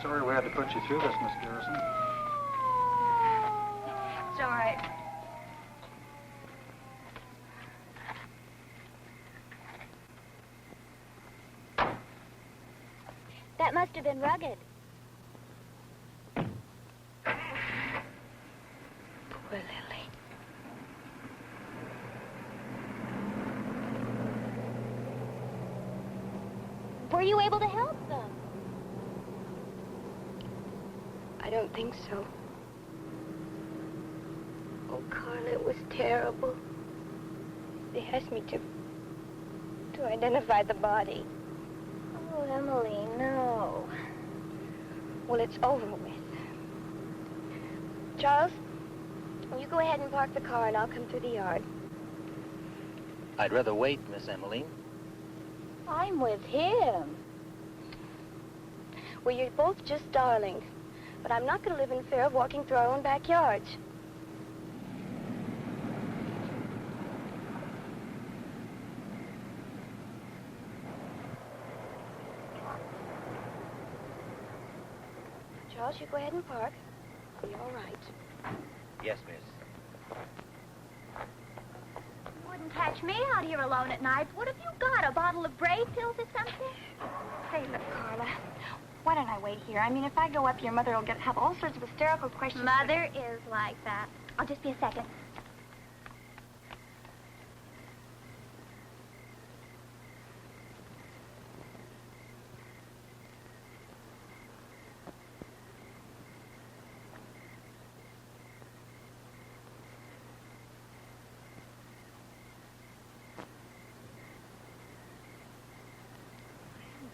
Sorry we had to put you through this, Miss Garrison. It's all right. That must have been rugged. Poor Lily. Were you able to help them? I don't think so. Oh, Carla, it was terrible. They asked me to identify the body. Oh, Emily, no. Well, it's over with. Charles, you go ahead and park the car and I'll come through the yard. I'd rather wait, Miss Emmeline. I'm with him. Well, you're both just darlings. But I'm not going to live in fear of walking through our own backyards. Charles, you go ahead and park. It'll be all right. Yes, miss. You wouldn't catch me out here alone at night. What have you got, a bottle of Brave pills or something? Say, look, Carla, why don't I wait here? I mean, if I go up, your mother will have all sorts of hysterical questions. Mother is like that. I'll just be a second.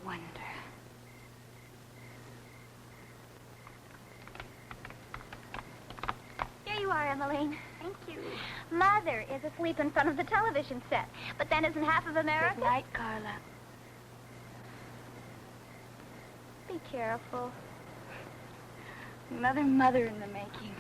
Wonder. Here you are, Emmeline. Thank you. Mother is asleep in front of the television set. But then isn't half of America? Good night, Carla. Be careful. Another mother in the making.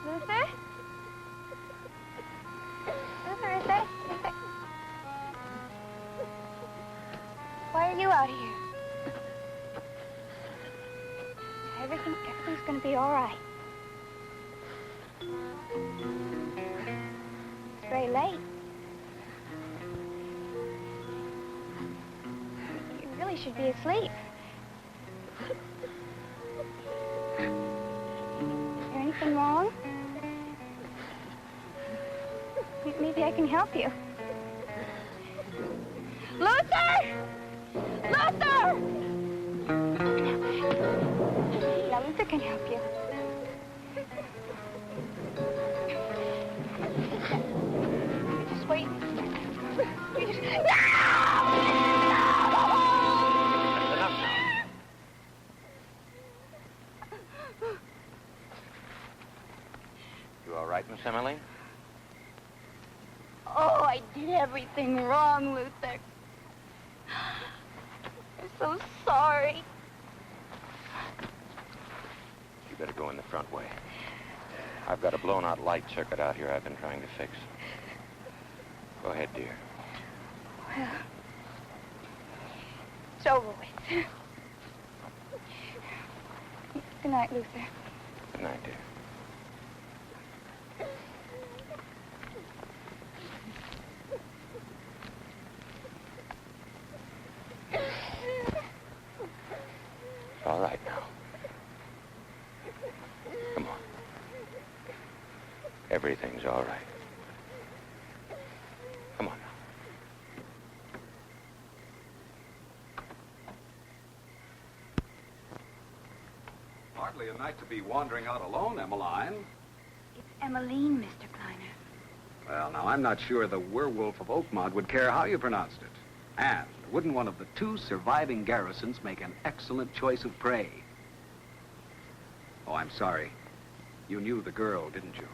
Luther? Luther, is that... Why are you out here? Everything's gonna be all right. It's very late. You really should be asleep. Is there anything wrong? Maybe I can help you. Luther! Luther! Yeah, Luther can help you. Just wait. You just... You all right, Miss Emmeline? Oh, I did everything wrong, Luther. I'm so sorry. You better go in the front way. I've got a blown-out light circuit out here I've been trying to fix. Go ahead, dear. Well, it's over with. Good night, Luther. Good night, dear. It's all right now. Come on. Everything's all right. Come on now. Hardly a night to be wandering out alone, Emmeline. It's Emmeline, Mr. Kleiner. Well, now, I'm not sure the werewolf of Oakmont would care how you pronounced it. And wouldn't one of the two surviving garrisons make an excellent choice of prey? Oh, I'm sorry. You knew the girl, didn't you?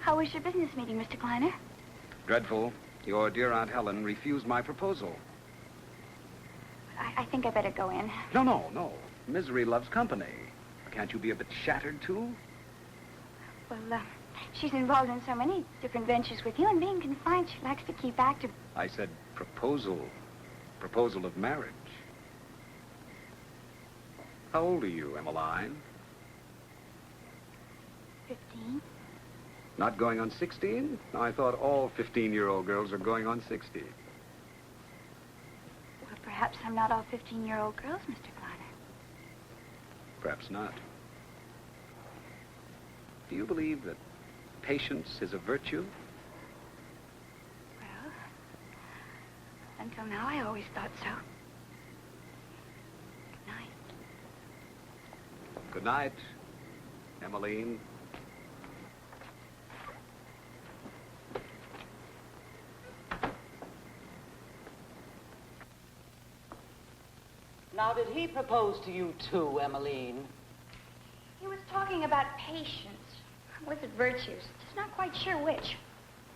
How was your business meeting, Mr. Kleiner? Dreadful. Your dear Aunt Helen refused my proposal. I think I better go in. No. Misery loves company. Can't you be a bit shattered, too? Well, she's involved in so many different ventures with you, and being confined, she likes to keep active. I said proposal. Proposal of marriage. How old are you, Emmeline? 15. Not going on 16? I thought all 15-year-old girls are going on 60. Well, perhaps I'm not all 15-year-old girls, Mr. Kleiner. Perhaps not. Do you believe that patience is a virtue? Well, until now, I always thought so. Good night. Good night, Emmeline. Now, did he propose to you too, Emmeline? He was talking about patience. Was it virtues? Just not quite sure which.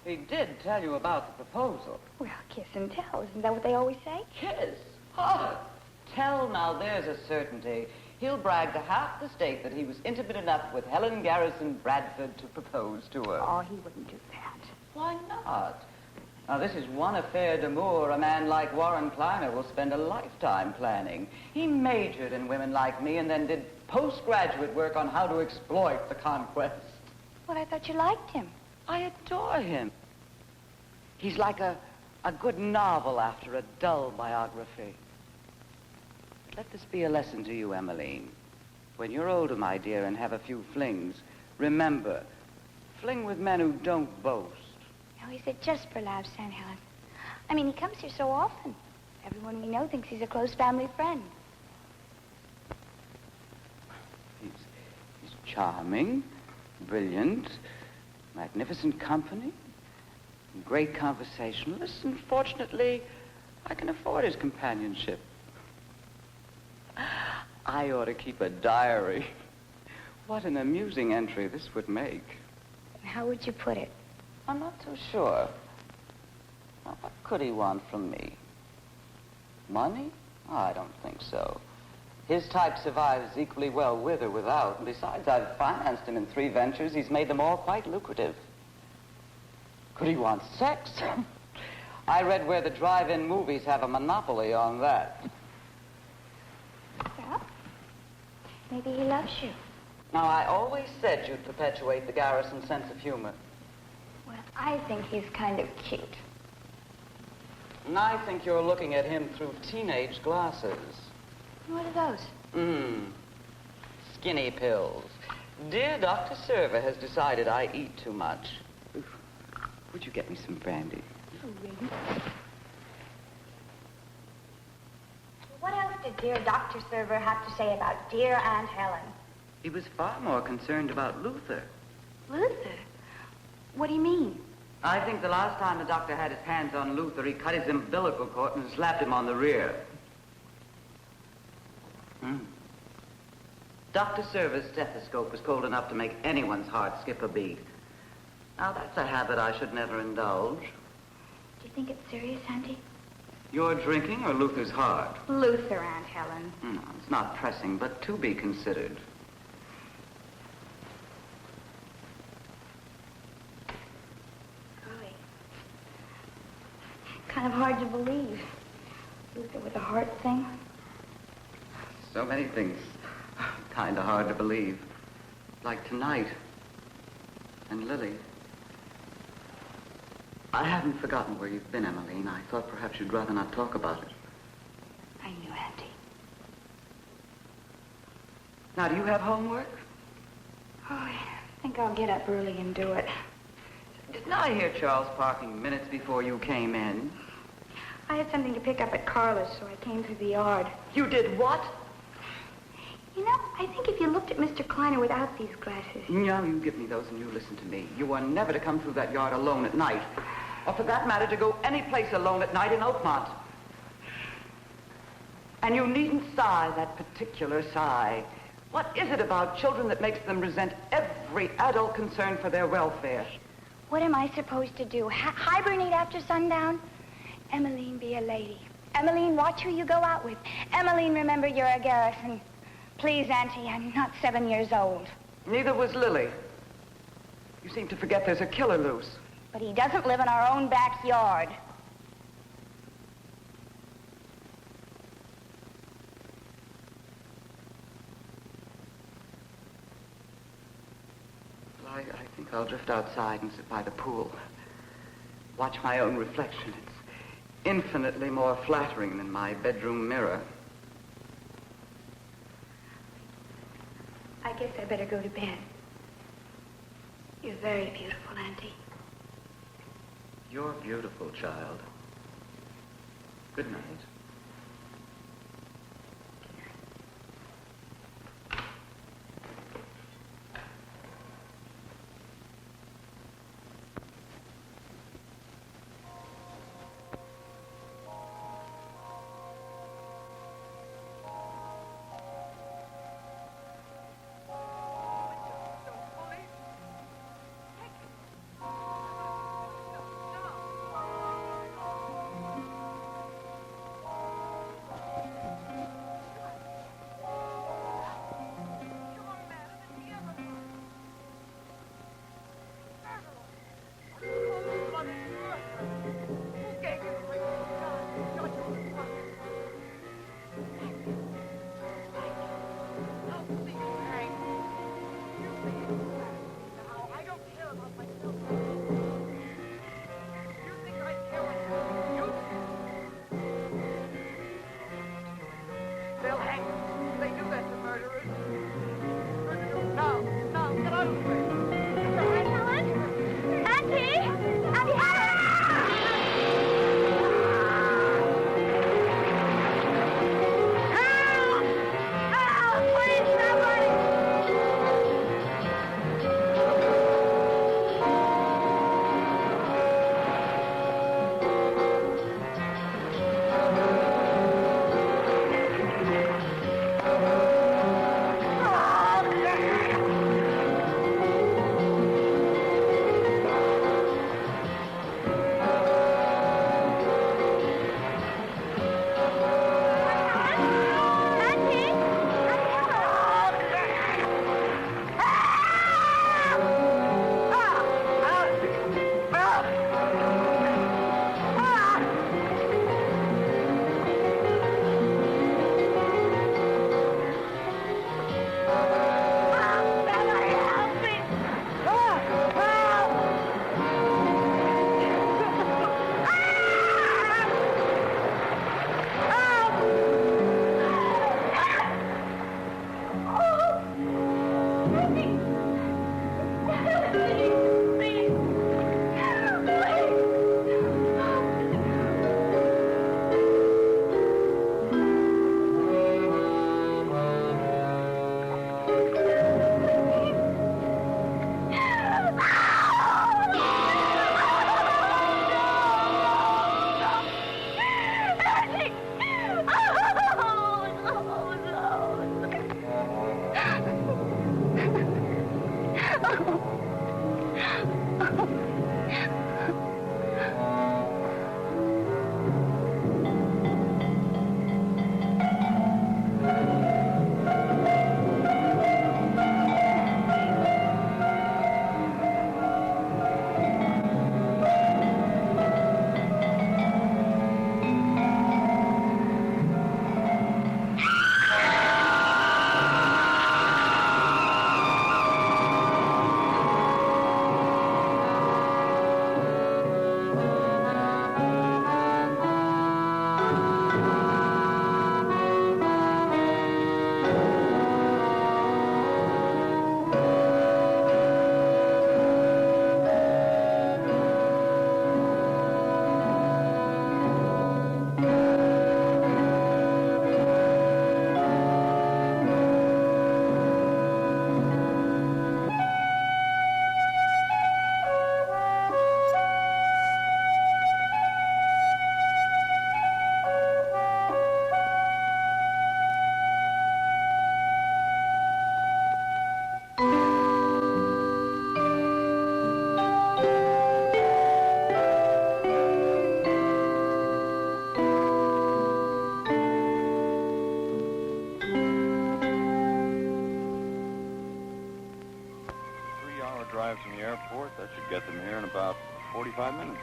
He did tell you about the proposal. Well, kiss and tell. Isn't that what they always say? Kiss? Oh, tell now, there's a certainty. He'll brag to half the state that he was intimate enough with Helen Garrison Bradford to propose to her. Oh, he wouldn't do that. Why not? Now, this is one affair d'amour a man like Warren Kleiner will spend a lifetime planning. He majored in women like me and then did postgraduate work on how to exploit the conquest. Well, I thought you liked him. I adore him. He's like a good novel after a dull biography. Let this be a lesson to you, Emmeline. When you're older, my dear, and have a few flings, remember, fling with men who don't boast. No, he said just for laughs, Aunt Helen. I mean, he comes here so often. Everyone we know thinks he's a close family friend. He's charming, brilliant, magnificent company, great conversationalist, and fortunately, I can afford his companionship. I ought to keep a diary. What an amusing entry this would make. How would you put it? I'm not too sure. Now, what could he want from me? Money? Oh, I don't think so. His type survives equally well with or without. And besides, I've financed him in 3 ventures. He's made them all quite lucrative. Could he want sex? I read where the drive-in movies have a monopoly on that. Well, maybe he loves you. Now, I always said you'd perpetuate the Garrison sense of humor. Well, I think he's kind of cute. And I think you're looking at him through teenage glasses. What are those? Skinny pills. Dear Dr. Server has decided I eat too much. Oof. Would you get me some brandy? Oh, really? What else did dear Dr. Server have to say about dear Aunt Helen? He was far more concerned about Luther. Luther? What do you mean? I think the last time the doctor had his hands on Luther, he cut his umbilical cord and slapped him on the rear. Dr. Server's stethoscope was cold enough to make anyone's heart skip a beat. Now, that's a habit I should never indulge. Do you think it's serious, Auntie? Your drinking or Luther's heart? Luther, Aunt Helen. No, it's not pressing, but to be considered. Golly. Kind of hard to believe. Luther with a heart thing. So many things kind of hard to believe. Like tonight. And Lily. I haven't forgotten where you've been, Emmeline. I thought perhaps you'd rather not talk about it. I knew, Auntie. Now, do you have homework? Oh, I think I'll get up early and do it. Didn't I hear Charles parking minutes before you came in? I had something to pick up at Carla's, so I came through the yard. You did what? You know, I think if you looked at Mr. Kleiner without these glasses... No, you give me those and you listen to me. You are never to come through that yard alone at night. Or for that matter, to go any place alone at night in Oakmont. And you needn't sigh that particular sigh. What is it about children that makes them resent every adult concern for their welfare? What am I supposed to do? Hibernate after sundown? Emmeline, be a lady. Emmeline, watch who you go out with. Emmeline, remember you're a Garrison. Please, Auntie, I'm not 7 years old. Neither was Lily. You seem to forget there's a killer loose. But he doesn't live in our own backyard. Well, I think I'll drift outside and sit by the pool. Watch my own reflection. It's infinitely more flattering than my bedroom mirror. I guess I better go to bed. You're very beautiful, Auntie. You're beautiful, child. Good night. drive from the airport. That should get them here in about 45 minutes.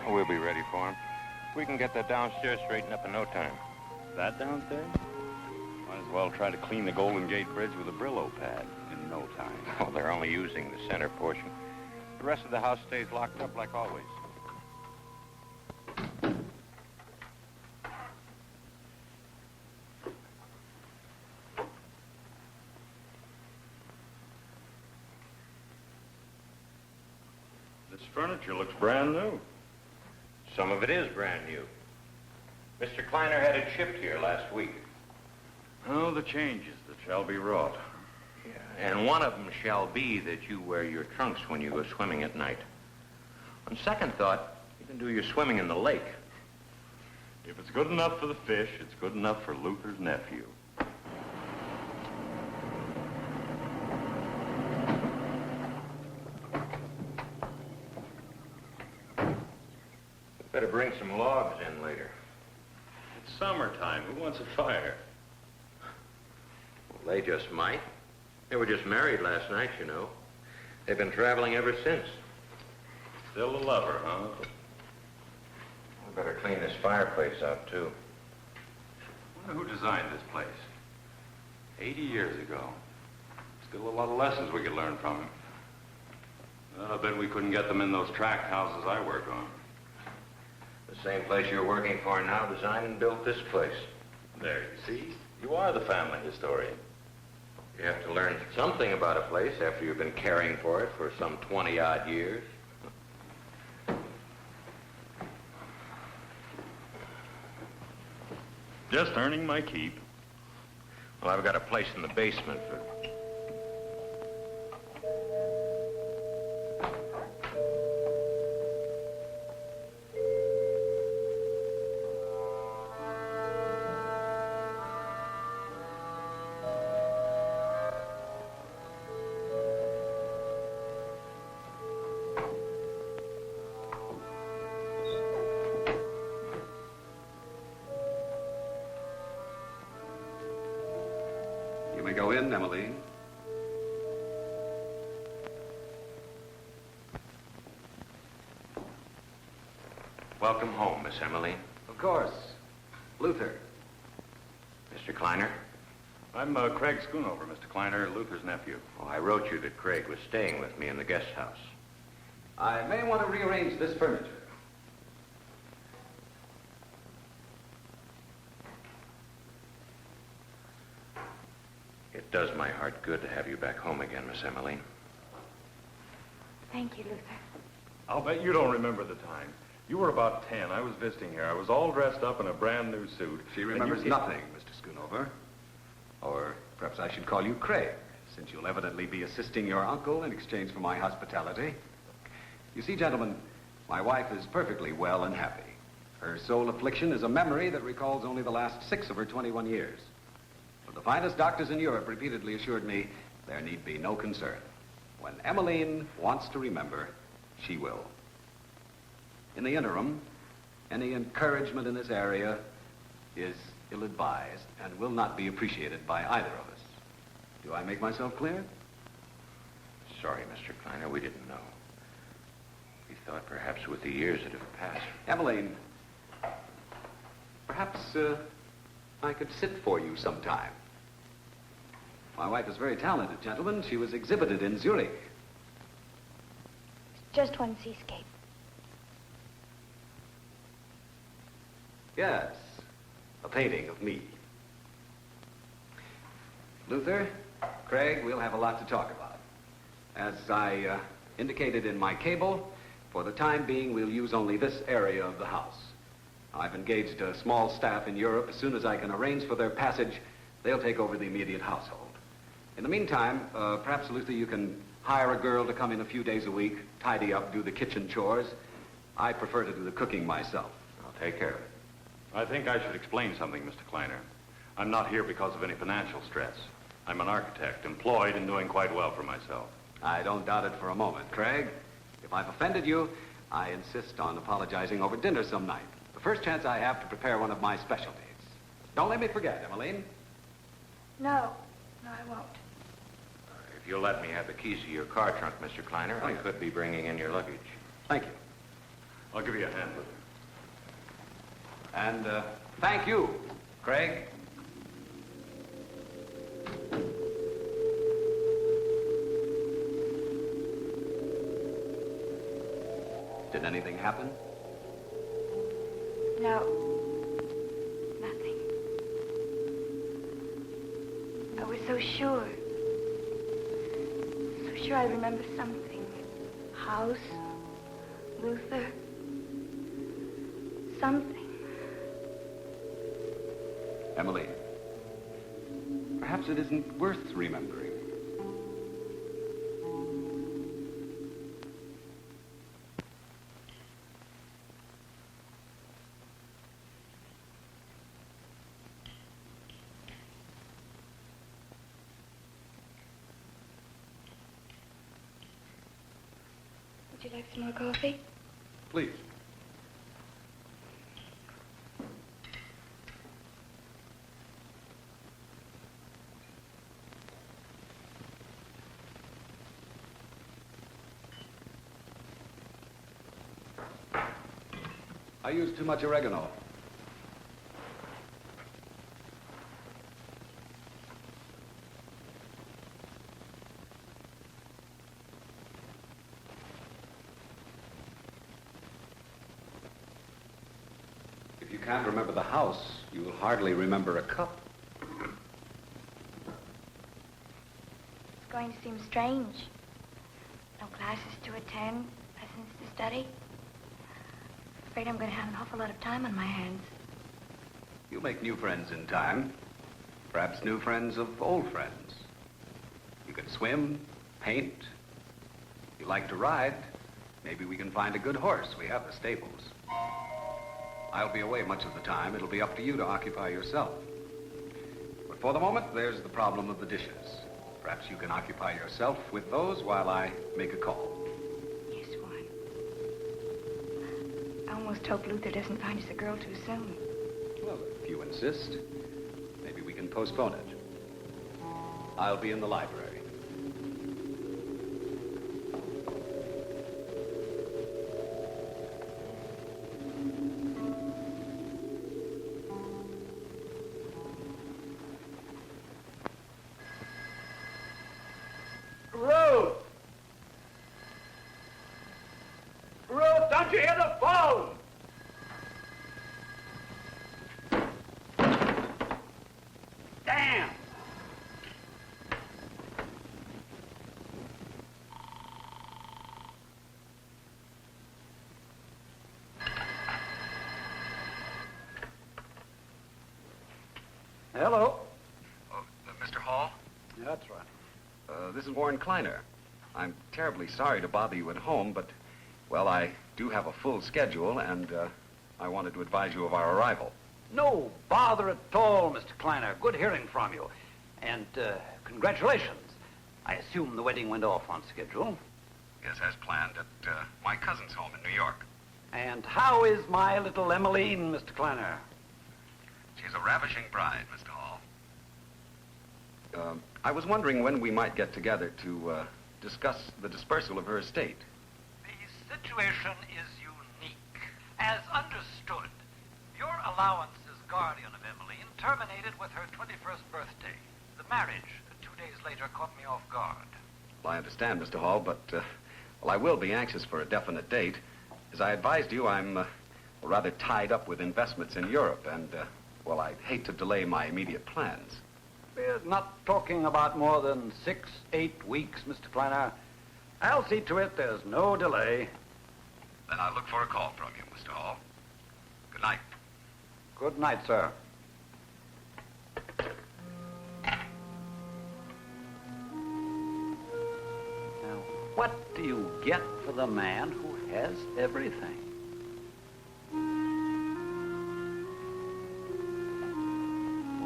We'll be ready for him. We can get that downstairs straightened up in no time. That downstairs? Might as well try to clean the Golden Gate Bridge with a Brillo pad in no time. Oh, they're only using the center portion. The rest of the house stays locked up like always. This furniture looks brand new. Some of it is brand new. Mr. Kleiner had it shipped here last week. Oh, the changes that shall be wrought. Yeah, and one of them shall be that you wear your trunks when you go swimming at night. On second thought, you can do your swimming in the lake. If it's good enough for the fish, it's good enough for Luther's nephew. Better bring some logs in later. It's summertime. Who wants a fire? Well, they just might. They were just married last night, you know. They've been traveling ever since. Still a lover, huh? We better clean this fireplace out, too. I wonder who designed this place. 80 years ago. Still a lot of lessons we could learn from him. Well, I bet we couldn't get them in those tract houses I work on. The same place you're working for now designed and built this place. There, you see? You are the family historian. You have to learn something about a place after you've been caring for it for some 20-odd years. Just earning my keep. Well, I've got a place in the basement for... You may go in, Emmeline. Welcome home, Miss Emmeline. Of course. Luther. Mr. Kleiner? I'm Craig Schoonover, Mr. Kleiner, Luther's nephew. Oh, I wrote you that Craig was staying with me in the guest house. I may want to rearrange this furniture. It does my heart good to have you back home again, Miss Emmeline. Thank you, Luther. I'll bet you don't remember the time. You were about 10. I was visiting here. I was all dressed up in a brand new suit. She remembers nothing, Mr. Schoonover. Or perhaps I should call you Craig, since you'll evidently be assisting your uncle in exchange for my hospitality. You see, gentlemen, my wife is perfectly well and happy. Her sole affliction is a memory that recalls only the last 6 of her 21 years. But the finest doctors in Europe repeatedly assured me there need be no concern. When Emmeline wants to remember, she will. In the interim, any encouragement in this area is ill-advised and will not be appreciated by either of us. Do I make myself clear? Sorry, Mr. Kleiner, we didn't know. We thought perhaps with the years that have passed. Emmeline, perhaps I could sit for you sometime. My wife is very talented, gentlemen. She was exhibited in Zurich. Just one seascape. Yes, a painting of me. Luther, Craig, we'll have a lot to talk about. As I indicated in my cable, for the time being, we'll use only this area of the house. I've engaged a small staff in Europe. As soon as I can arrange for their passage, they'll take over the immediate household. In the meantime, perhaps, Luther, you can hire a girl to come in a few days a week, tidy up, do the kitchen chores. I prefer to do the cooking myself. I'll take care of it. I think I should explain something, Mr. Kleiner. I'm not here because of any financial stress. I'm an architect, employed and doing quite well for myself. I don't doubt it for a moment. Craig, if I've offended you, I insist on apologizing over dinner some night. The first chance I have to prepare one of my specialties. Don't let me forget, Emmeline. No, I won't. If you'll let me have the keys to your car trunk, Mr. Kleiner, I could be bringing in your luggage. Thank you. I'll give you a hand with it. And thank you, Craig. Did anything happen? No. Nothing. I was so sure. So sure I'd remember something. House, Luther, something. Emily, perhaps it isn't worth remembering. Would you like some more coffee? Please. I used too much oregano. If you can't remember the house, you'll hardly remember a cup. It's going to seem strange. No classes to attend, lessons to study. Afraid I'm going to have an awful lot of time on my hands. You'll make new friends in time. Perhaps new friends of old friends. You can swim, paint. If you like to ride, maybe we can find a good horse. We have the stables. I'll be away much of the time. It'll be up to you to occupy yourself. But for the moment, there's the problem of the dishes. Perhaps you can occupy yourself with those while I make a call. Yes, Warren. I almost hope Luther doesn't find us a girl too soon. Well, if you insist, maybe we can postpone it. I'll be in the library. Ruth! Ruth, don't you hear the phone? Damn! Hello. Oh, Mr. Hall? That's right. This is Warren Kleiner. I'm terribly sorry to bother you at home, but, well, I do have a full schedule, and I wanted to advise you of our arrival. No bother at all, Mr. Kleiner. Good hearing from you. And congratulations. I assume the wedding went off on schedule. Yes, as planned, at my cousin's home in New York. And how is my little Emmeline, Mr. Kleiner? She's a ravishing bride, Mr. Hall. I was wondering when we might get together to discuss the dispersal of her estate. The situation is unique. As understood, your allowance as guardian of Emmeline terminated with her 21st birthday. The marriage 2 days later caught me off guard. Well, I understand, Mr. Hall, but, well, I will be anxious for a definite date. As I advised you, I'm rather tied up with investments in Europe, and, well, I'd hate to delay my immediate plans. We're not talking about more than 6-8 weeks, Mr. Kleiner. I'll see to it there's no delay. Then I'll look for a call from you, Mr. Hall. Good night. Good night, sir. Now, what do you get for the man who has everything?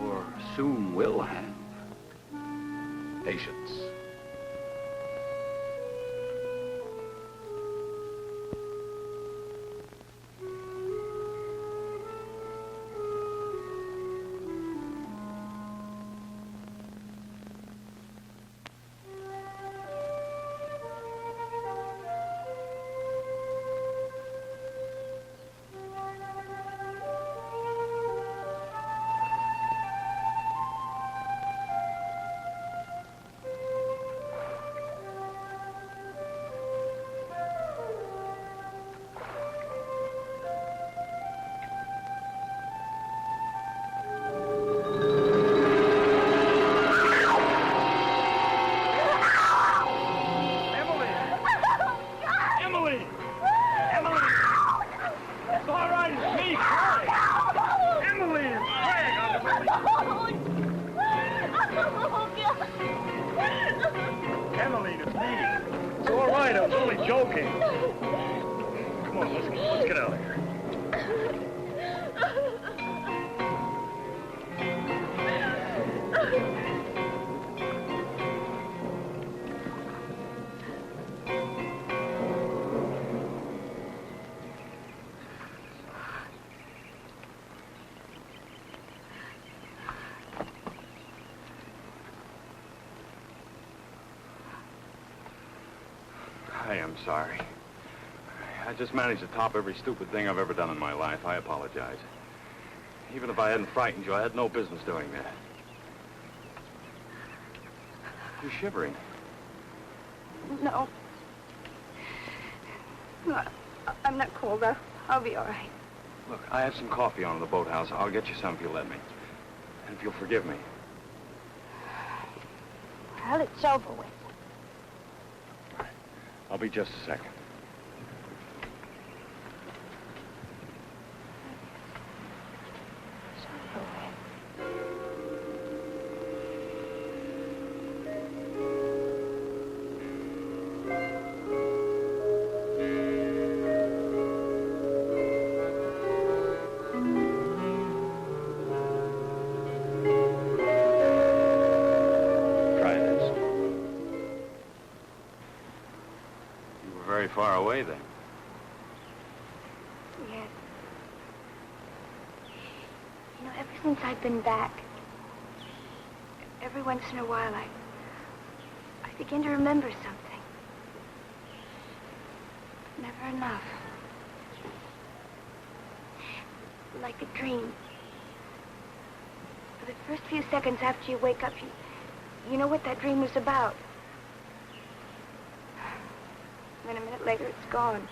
Or soon will have? Patience. Come on, let's get out of here. I am sorry. I just managed to top every stupid thing I've ever done in my life. I apologize. Even if I hadn't frightened you, I had no business doing that. You're shivering. No. No, I'm not cold. I'll be all right. Look, I have some coffee on in the boathouse. I'll get you some if you'll let me. And if you'll forgive me. Well, it's over with. I'll be just a second. Far away, then. Yes. You know, ever since I've been back, every once in a while, I begin to remember something. Never enough. Like a dream. For the first few seconds after you wake up, you know what that dream was about. Then a minute later, it's gone.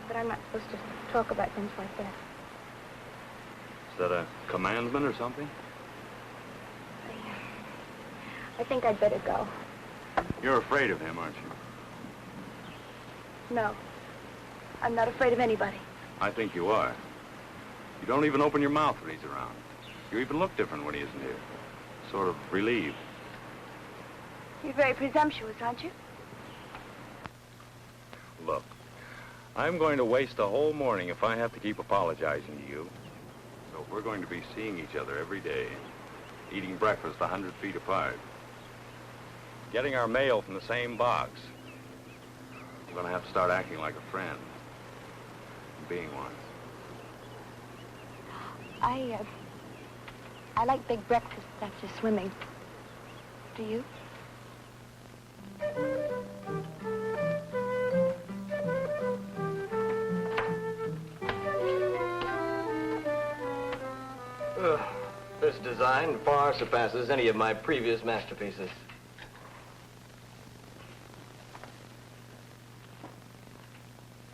But I'm not supposed to talk about things like that. Is that a commandment or something? I think I'd better go. You're afraid of him, aren't you? No. I'm not afraid of anybody. I think you are. You don't even open your mouth when he's around. You even look different when he isn't here. Sort of relieved. You're very presumptuous, aren't you? Look, I'm going to waste a whole morning if I have to keep apologizing to you. So we're going to be seeing each other every day, eating breakfast 100 feet apart, getting our mail from the same box. I'm going to have to start acting like a friend, being one. I like big breakfasts after swimming. Do you? This design far surpasses any of my previous masterpieces.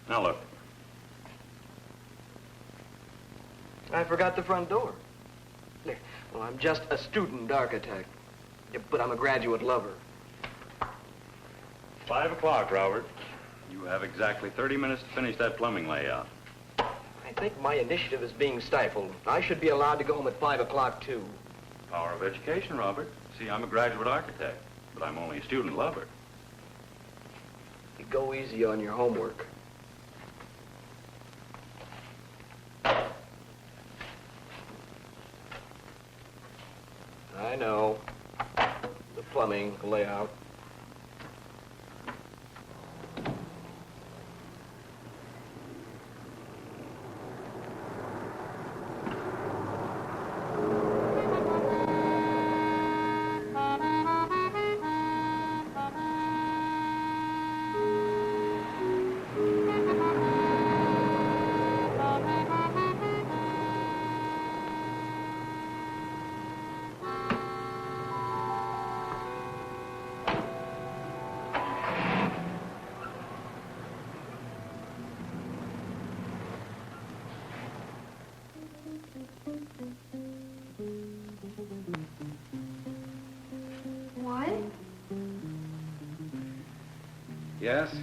Now look. I forgot the front door. Well, I'm just a student architect, but I'm a graduate lover. 5 o'clock, Robert. You have exactly 30 minutes to finish that plumbing layout. I think my initiative is being stifled. I should be allowed to go home at 5 o'clock, too. Power of education, Robert. See, I'm a graduate architect, but I'm only a student lover. You go easy on your homework. I know. The plumbing layout. What? Yes?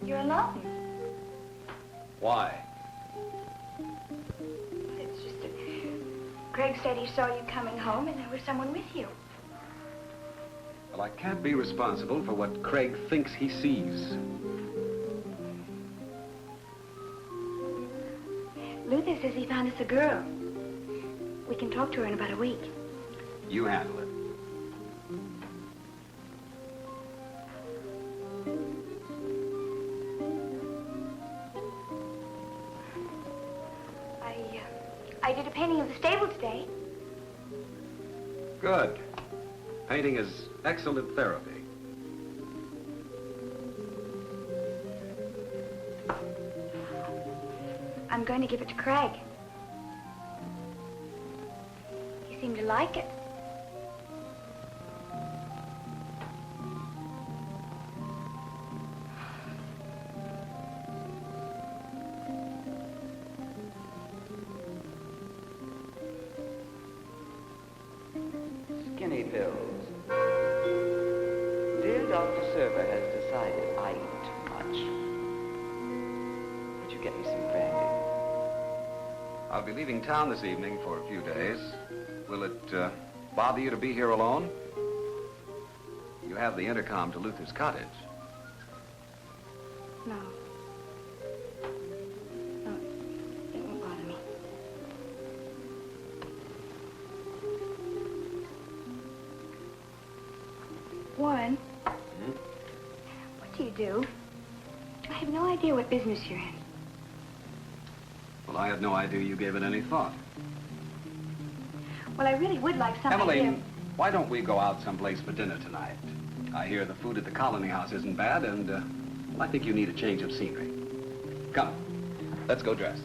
You're alone. Why? It's just a Craig said he saw you coming home and there was someone with you. Well, I can't be responsible for what Craig thinks he sees. Luther says he found us a girl. We can talk to her in about a week. You handle it. I did a painting of the stable today. Good. Painting is excellent therapy. I'm going to give it to Craig. He seemed to like it. Skinny pills. Dear Dr. Server has decided I eat too much. Would you get me some brandy? I'll be leaving town this evening for a few days. Will it bother you to be here alone? You have the intercom to Luther's cottage. No. No, it won't bother me. Warren, what do you do? I have no idea what business you're in. Well, I had no idea you gave it any thought. Well, I really would like some idea. Emmeline, why don't we go out someplace for dinner tonight? I hear the food at the Colony House isn't bad, and I think you need a change of scenery. Come, let's go dress.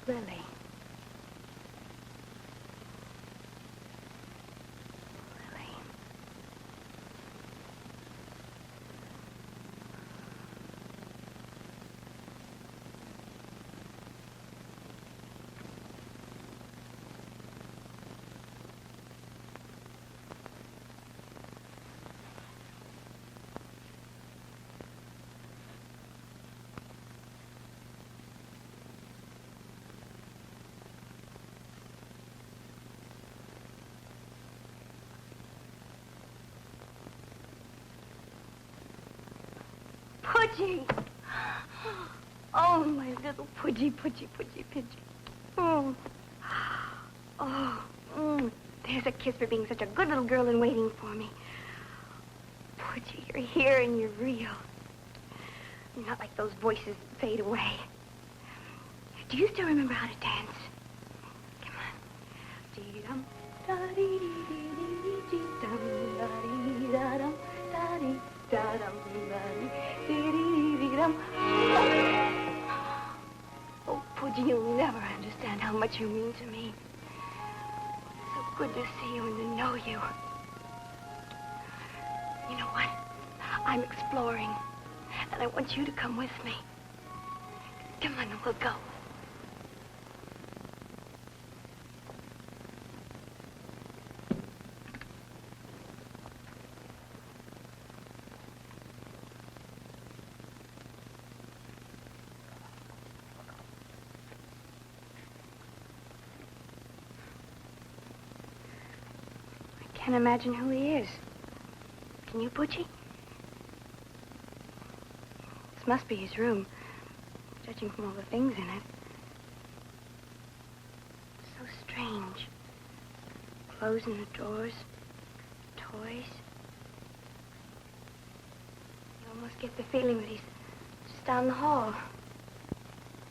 Really? Really? Pudgy! Oh, my little Pudgy, Pudgy, Pudgy, Pudgy. Oh. Oh, there's a kiss for being such a good little girl and waiting for me. Pudgy, you're here and you're real. You're not like those voices that fade away. Do you still remember how to dance? Come on. Dee-dum, da-dee-dee-dee-dee-dee-dum, da-dee-da-dum, da-dee-da-dum, da-dee-dee-dee-dee-dum. Oh, Pudgy, you'll never understand how much you mean to me. So good to see you and to know you. You know what? I'm exploring, and I want you to come with me. Come on, we'll go. I can't imagine who he is. Can you, Pudgy? This must be his room, judging from all the things in it. So strange. Clothes in the drawers, toys. You almost get the feeling that he's just down the hall,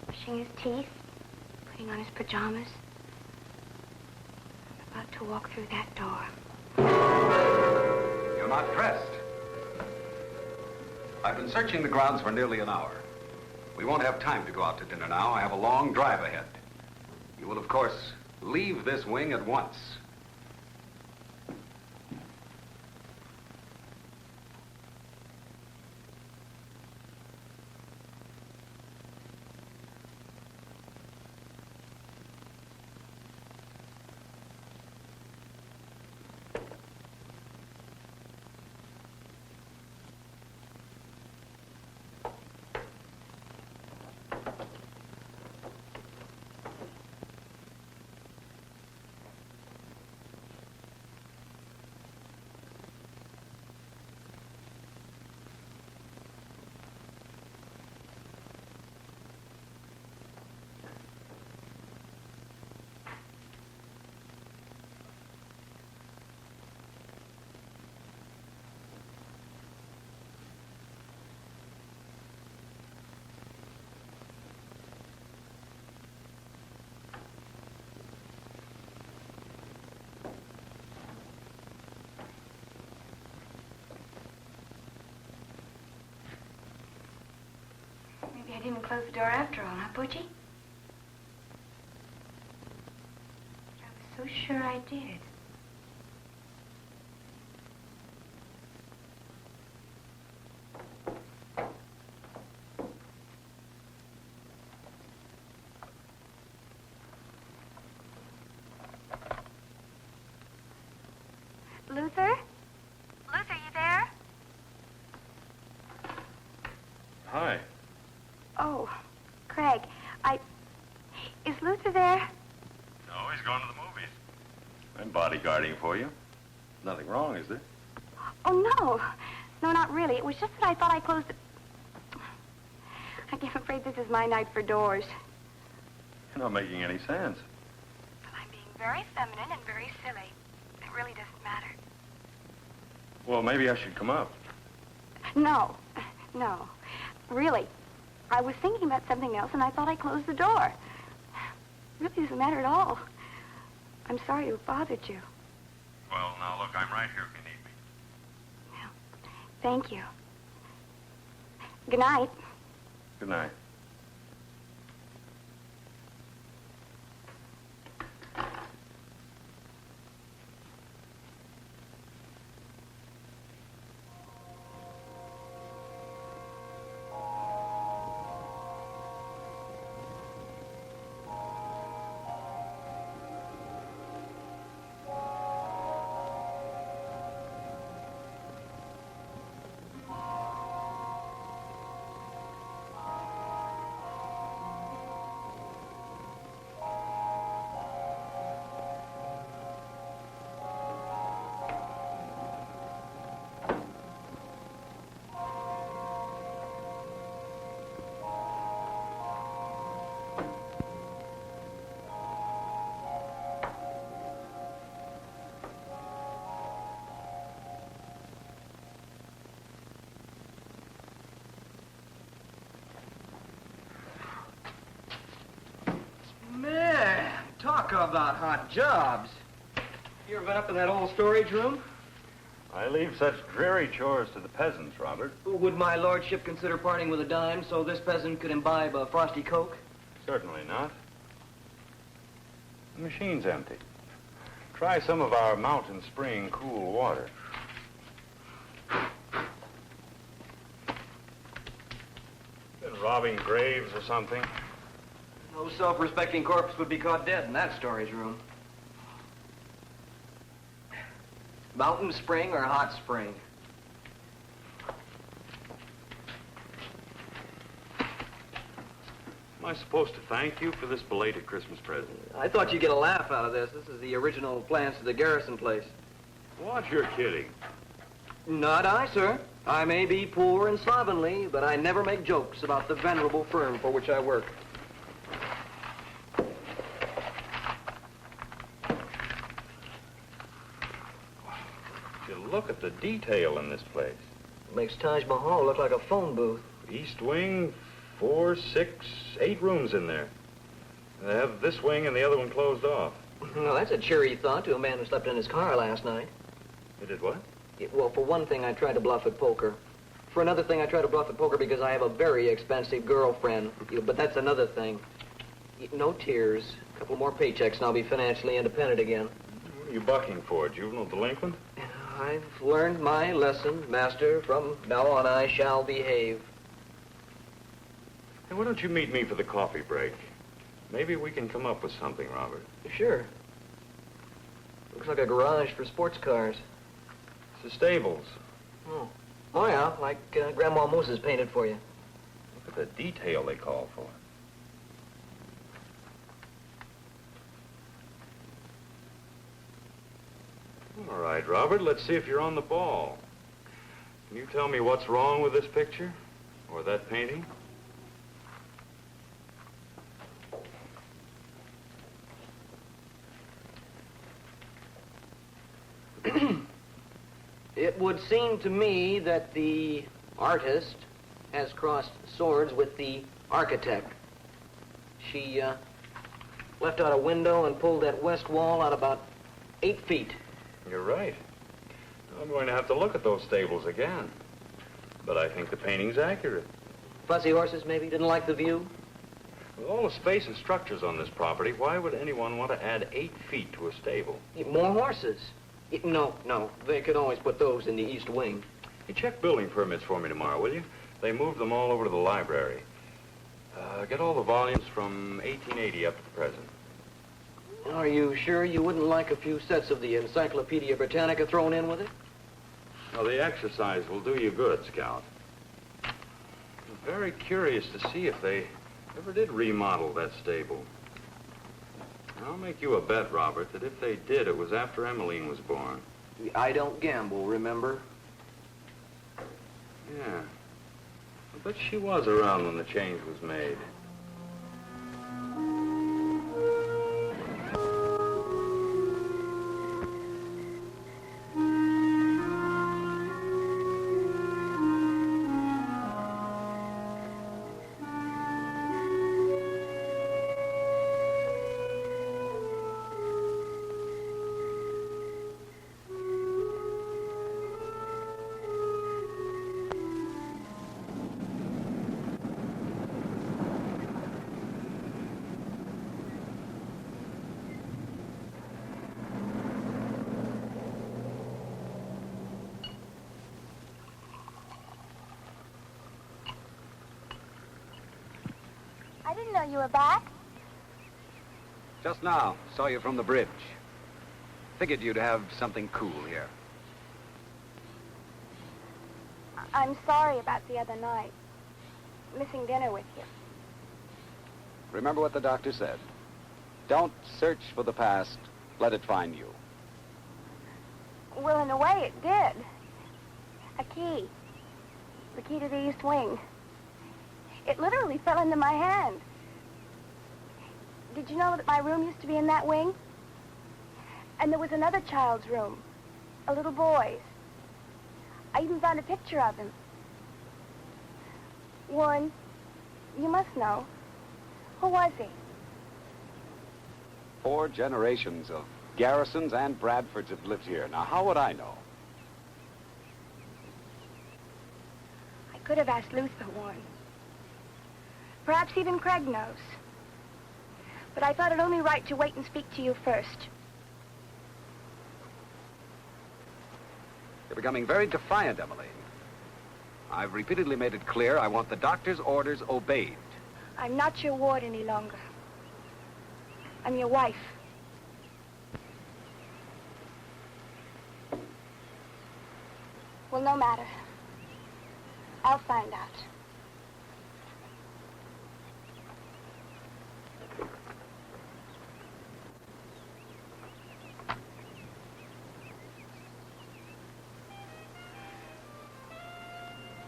brushing his teeth, putting on his pajamas, about to walk through that door. You're not dressed. I've been searching the grounds for nearly an hour. We won't have time to go out to dinner now. I have a long drive ahead. You will, of course, leave this wing at once. Maybe I didn't close the door after all, huh, Pudgy? I was so sure I did. Luther? Luther, you there? Hi. Oh, Craig, is Luther there? No, he's going to the movies. I'm bodyguarding for you. Nothing wrong, is there? Oh, no. No, not really. It was just that I thought I closed it. I'm afraid this is my night for doors. You're not making any sense. Well, I'm being very feminine and very silly. It really doesn't matter. Well, maybe I should come up. No. No. Really. I was thinking about something else, and I thought I closed the door. It really doesn't matter at all. I'm sorry to have bothered you. Well, now, look, I'm right here if you need me. Well, thank you. Good night. Good night. Talk about hot jobs. You ever been up in that old storage room? I leave such dreary chores to the peasants, Robert. Would my lordship consider parting with a dime so this peasant could imbibe a frosty Coke? Certainly not. The machine's empty. Try some of our mountain spring cool water. Been robbing graves or something? No self-respecting corpse would be caught dead in that storage room. Mountain spring or hot spring? Am I supposed to thank you for this belated Christmas present? I thought you'd get a laugh out of this. This is the original plans to the Garrison place. What? You're kidding. Not I, sir. I may be poor and slovenly, but I never make jokes about the venerable firm for which I work. Look at the detail in this place. It makes Taj Mahal look like a phone booth. East wing, 4, 6, 8 rooms in there. They have this wing and the other one closed off. Well, that's a cheery thought to a man who slept in his car last night. You did what? Well, for one thing, I tried to bluff at poker. For another thing, I tried to bluff at poker because I have a very expensive girlfriend. But that's another thing. No tears. A couple more paychecks and I'll be financially independent again. What are you bucking for, juvenile delinquent? I've learned my lesson, master. From now on, I shall behave. Hey, why don't you meet me for the coffee break? Maybe we can come up with something, Robert. Sure. Looks like a garage for sports cars. It's the stables. Oh, yeah, like Grandma Moses painted for you. Look at the detail they call for. All right, Robert, let's see if you're on the ball. Can you tell me what's wrong with this picture? Or that painting? It would seem to me that the artist has crossed swords with the architect. She left out a window and pulled that west wall out about 8 feet. You're right. I'm going to have to look at those stables again. But I think the painting's accurate. Fussy horses, maybe? Didn't like the view? With all the space and structures on this property, why would anyone want to add 8 feet to a stable? More horses. No. They could always put those in the east wing. You check building permits for me tomorrow, will you? They moved them all over to the library. Get all the volumes from 1880 up to the present. Are you sure you wouldn't like a few sets of the Encyclopedia Britannica thrown in with it? Well, the exercise will do you good, Scout. I'm very curious to see if they ever did remodel that stable. I'll make you a bet, Robert, that if they did, it was after Emmeline was born. I don't gamble, remember? Yeah. I bet she was around when the change was made. I didn't know you were back. Just now, saw you from the bridge. Figured you'd have something cool here. I'm sorry about the other night. Missing dinner with you. Remember what the doctor said. Don't search for the past. Let it find you. Well, in a way, it did. A key. The key to the east wing. It literally fell into my hand. Did you know that my room used to be in that wing? And there was another child's room. A little boy's. I even found a picture of him. Warren, you must know. Who was he? 4 generations of Garrisons and Bradfords have lived here. Now, how would I know? I could have asked Luther one. Perhaps even Craig knows. But I thought it only right to wait and speak to you first. You're becoming very defiant, Emmeline. I've repeatedly made it clear I want the doctor's orders obeyed. I'm not your ward any longer. I'm your wife. Well, no matter. I'll find out.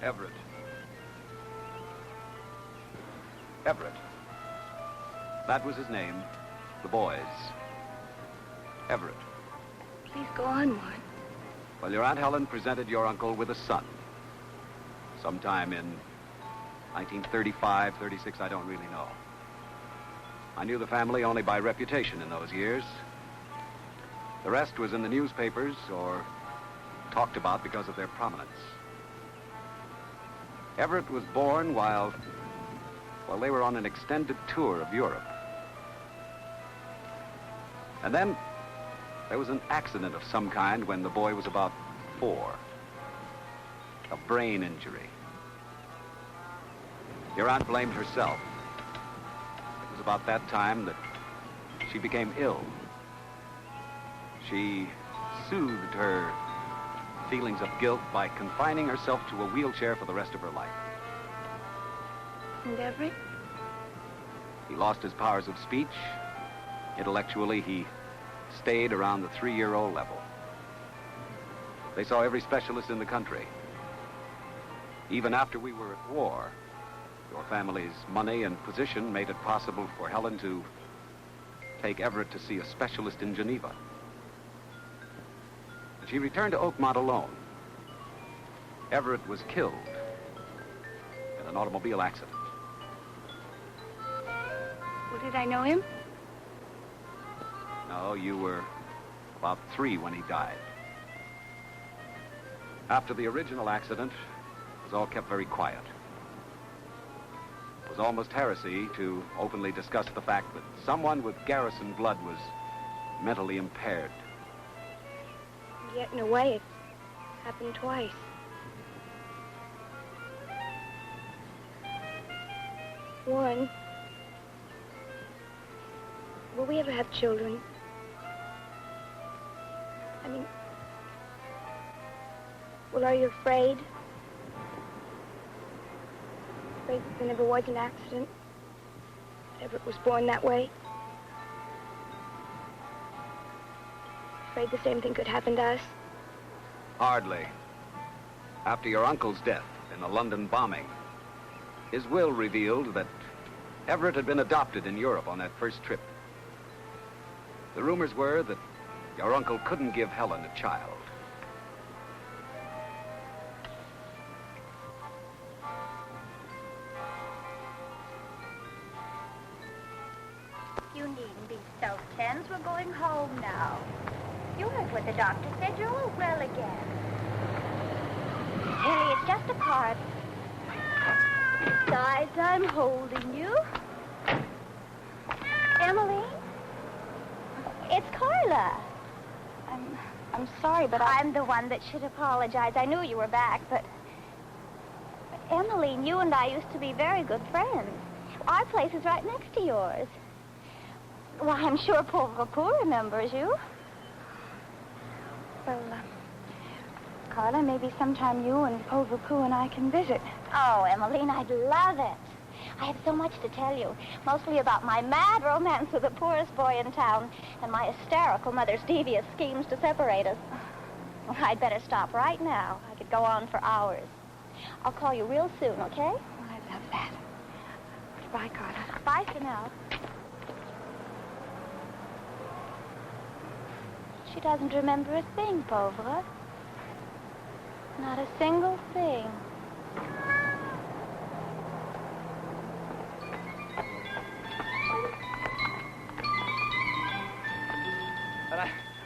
Everett. Everett. That was his name. The boy's. Everett. Please go on, Warren. Well, your Aunt Helen presented your uncle with a son. Sometime in 1935, 36, I don't really know. I knew the family only by reputation in those years. The rest was in the newspapers or talked about because of their prominence. Everett was born while they were on an extended tour of Europe. And then there was an accident of some kind when the boy was about 4. A brain injury. Your aunt blamed herself. It was about that time that she became ill. She soothed her feelings of guilt by confining herself to a wheelchair for the rest of her life. And Everett? He lost his powers of speech. Intellectually, he stayed around the 3-year-old level. They saw every specialist in the country. Even after we were at war, your family's money and position made it possible for Helen to take Everett to see a specialist in Geneva. She returned to Oakmont alone. Everett was killed in an automobile accident. Well, did I know him? No, you were about 3 when he died. After the original accident, it was all kept very quiet. It was almost heresy to openly discuss the fact that someone with Garrison blood was mentally impaired. Yet, in a way, it happened twice. Warren, will we ever have children? I mean, well, are you afraid? Afraid that there never was an accident? Everett was born that way? Afraid the same thing could happen to us? Hardly. After your uncle's death in the London bombing, his will revealed that Everett had been adopted in Europe on that first trip. The rumors were that your uncle couldn't give Helen a child. You needn't be so tense. We're going home now. You heard what the doctor said. You're all well again. Tilly, it's just a card. Besides, I'm holding you. Emily? It's Carla. I'm sorry, but I'm the one that should apologize. I knew you were back, but Emmeline, you and I used to be very good friends. Our place is right next to yours. Well, I'm sure Pauvre Pou remembers you. Well, Carla, maybe sometime you and Pauvre Pou and I can visit. Oh, Emmeline, I'd love it. I have so much to tell you, mostly about my mad romance with the poorest boy in town and my hysterical mother's devious schemes to separate us. Well, I'd better stop right now. I could go on for hours. I'll call you real soon, okay? Oh, I love that. Bye, Carla. Bye for now. She doesn't remember a thing, Pauvre. Not a single thing.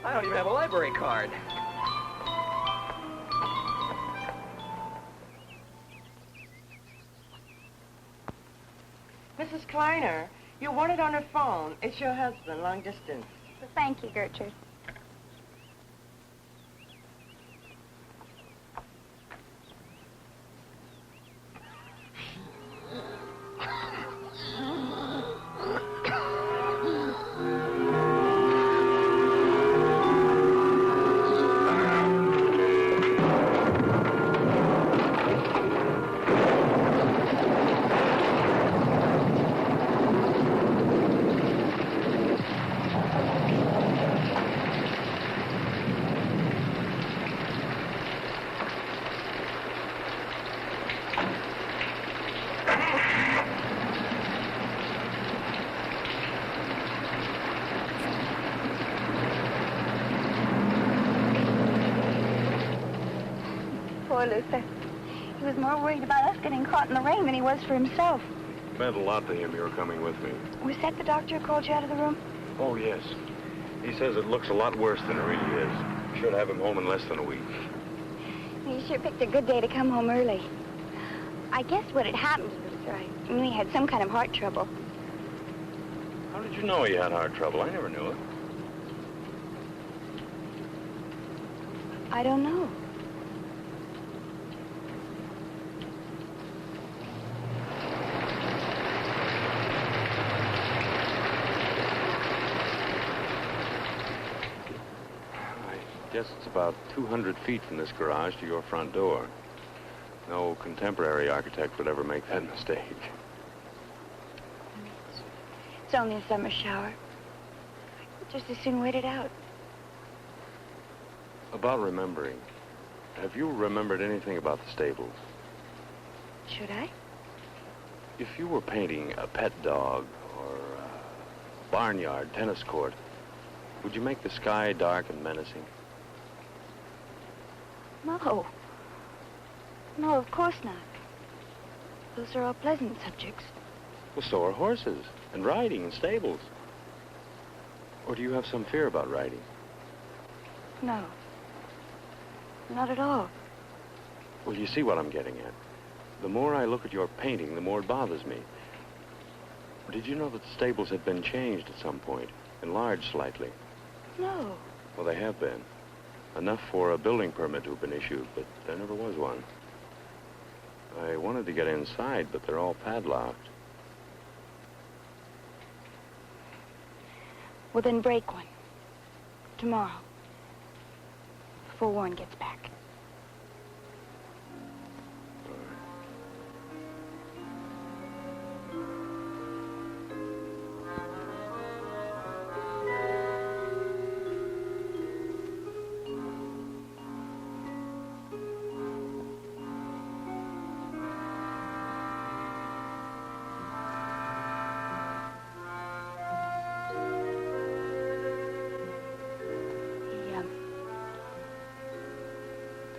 I don't even have a library card. Mrs. Kleiner, you want it on her phone. It's your husband, long distance. Thank you, Gertrude. Poor Luther. He was more worried about us getting caught in the rain than he was for himself. It meant a lot to him you were coming with me. Was that the doctor who called you out of the room? Oh, yes. He says it looks a lot worse than it really is. Should have him home in less than a week. You sure picked a good day to come home early. I guess what had happened to Luther, I knew he had some kind of heart trouble. How did you know he had heart trouble? I never knew it. I don't know. I guess it's about 200 feet from this garage to your front door. No contemporary architect would ever make that mistake. It's only a summer shower. I could just as soon wait it out. About remembering, have you remembered anything about the stables? Should I? If you were painting a pet dog or a barnyard tennis court, would you make the sky dark and menacing? No. No, of course not. Those are all pleasant subjects. Well, so are horses, and riding, and stables. Or do you have some fear about riding? No. Not at all. Well, you see what I'm getting at. The more I look at your painting, the more it bothers me. Did you know that the stables had been changed at some point, enlarged slightly? No. Well, they have been. Enough for a building permit to have been issued, but there never was one. I wanted to get inside, but they're all padlocked. Well, then break one. Tomorrow. Before Warren gets back.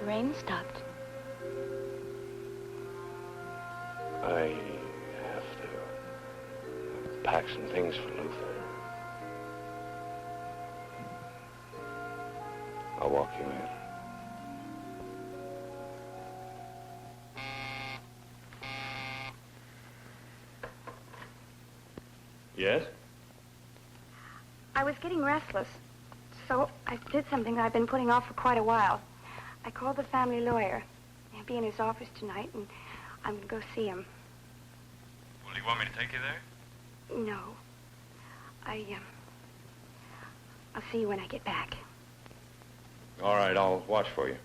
The rain stopped. I have to pack some things for Luther. I'll walk you in. Yes? I was getting restless, so I did something that I've been putting off for quite a while. I called the family lawyer. He'll be in his office tonight, and I'm going to go see him. Well, do you want me to take you there? No. I'll see you when I get back. All right, I'll watch for you.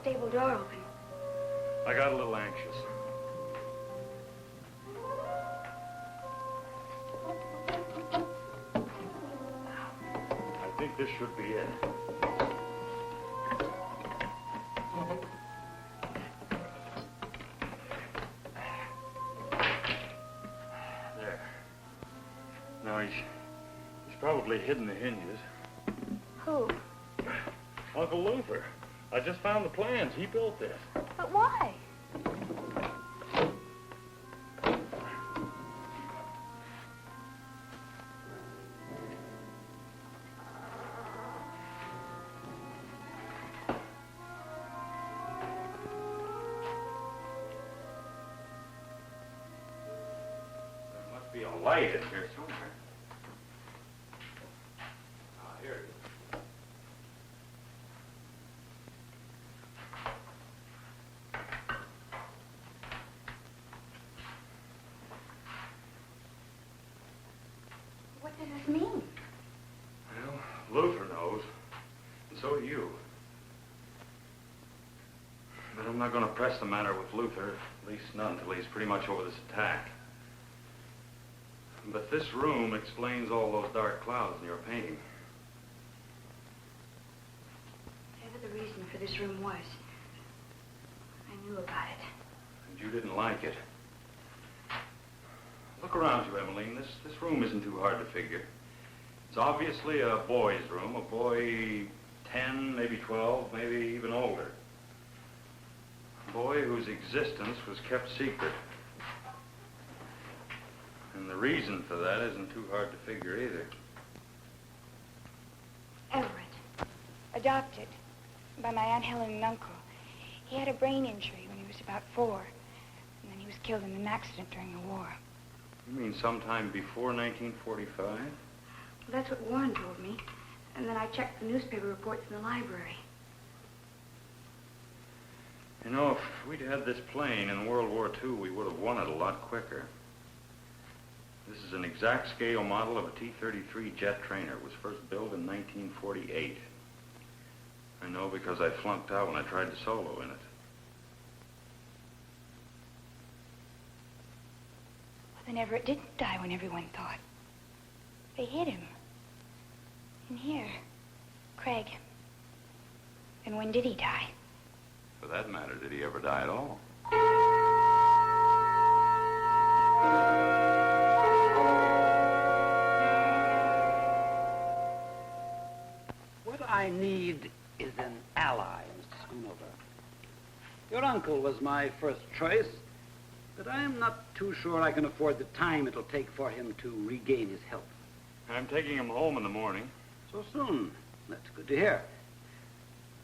stable door open. I got a little anxious. I think this should be it. There. Now he's probably hidden the hinges. Who? Uncle Luther. I just found the plans. He built this. But why? There must be a light in here somewhere. Ah, here it is. What does this mean? Well, Luther knows, and so do you. But I'm not going to press the matter with Luther, at least not until he's pretty much over this attack. But this room explains all those dark clouds in your painting. Whatever the reason for this room was, I knew about it. And you didn't like it. Look around you, Emmeline. This room isn't too hard to figure. It's obviously a boy's room, a boy 10, maybe 12, maybe even older. A boy whose existence was kept secret. And the reason for that isn't too hard to figure either. Everett, adopted by my Aunt Helen and uncle. He had a brain injury when he was about 4, and then he was killed in an accident during the war. You mean sometime before 1945? Well, that's what Warren told me. And then I checked the newspaper reports in the library. You know, if we'd had this plane in World War II, we would have won it a lot quicker. This is an exact scale model of a T-33 jet trainer. It was first built in 1948. I know because I flunked out when I tried to solo in it. Well, then Everett didn't die when everyone thought. They hid him. In here. Craig. And when did he die? For that matter, did he ever die at all? What I need is an ally, Mr. Schoonover. Your uncle was my first choice, but I am not too sure I can afford the time it'll take for him to regain his health. I'm taking him home in the morning. So soon? That's good to hear.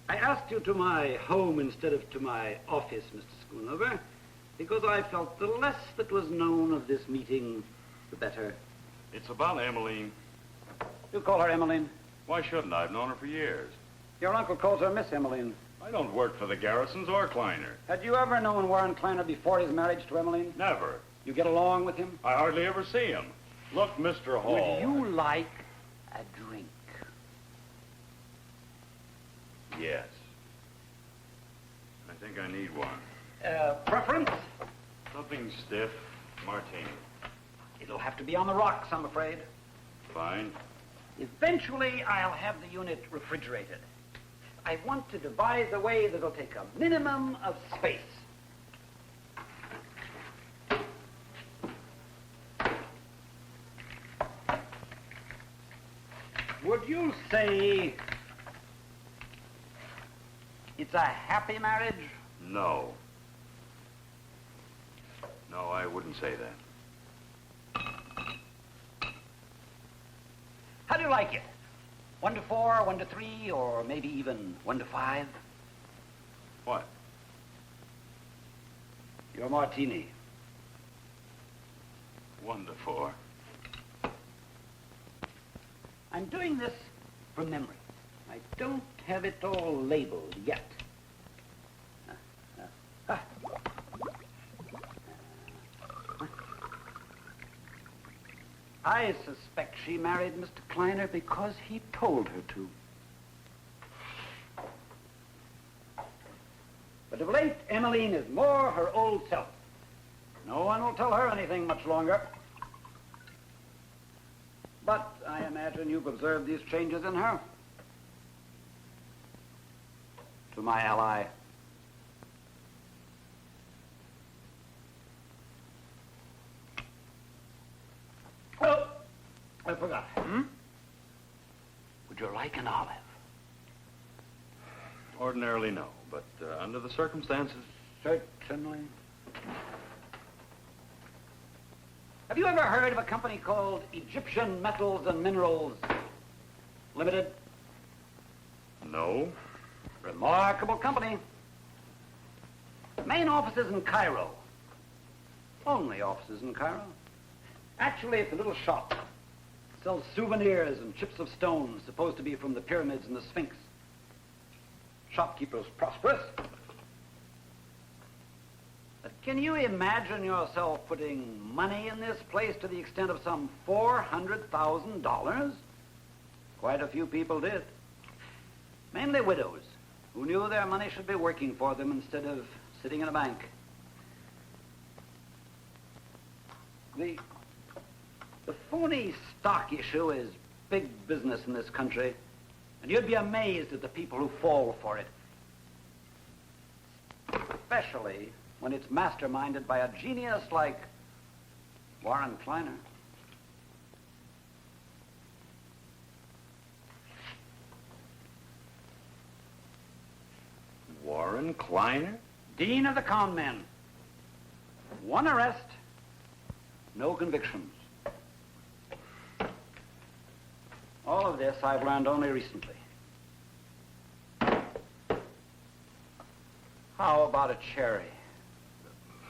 I asked you to my home instead of to my office, Mr. Schoonover, because I felt the less that was known of this meeting, the better. It's about Emmeline. You call her Emmeline? Why shouldn't I? I've known her for years. Your uncle calls her Miss Emmeline. I don't work for the Garrisons or Kleiner. Had you ever known Warren Kleiner before his marriage to Emmeline? Never. You get along with him? I hardly ever see him. Look, Mr. Hall. Would you like a drink? Yes. I think I need one. Preference? Something stiff, martini. It'll have to be on the rocks, I'm afraid. Fine. Eventually, I'll have the unit refrigerated. I want to devise a way that'll take a minimum of space. Would you say it's a happy marriage? No. No, I wouldn't say that. How do you like it? 1 to 4, 1 to 3, or maybe even 1 to 5? What? Your martini. 1 to 4. I'm doing this from memory. I don't have it all labeled yet. I suspect she married Mr. Kleiner because he told her to. But of late, Emmeline is more her old self. No one will tell her anything much longer. But I imagine you've observed these changes in her. To my ally. Oh, I forgot. Would you like an olive? Ordinarily, no, but under the circumstances... Certainly. Have you ever heard of a company called Egyptian Metals and Minerals Limited? No. Remarkable company. Main offices in Cairo. Only offices in Cairo. Actually, it's a little shop. Sells souvenirs and chips of stone supposed to be from the pyramids and the Sphinx. Shopkeeper's prosperous. But can you imagine yourself putting money in this place to the extent of some $400,000? Quite a few people did. Mainly widows who knew their money should be working for them instead of sitting in a bank. The phony stock issue is big business in this country, and you'd be amazed at the people who fall for it. Especially when it's masterminded by a genius like Warren Kleiner. Warren Kleiner? Dean of the con men. One arrest, no convictions. All of this I've learned only recently. How about a cherry?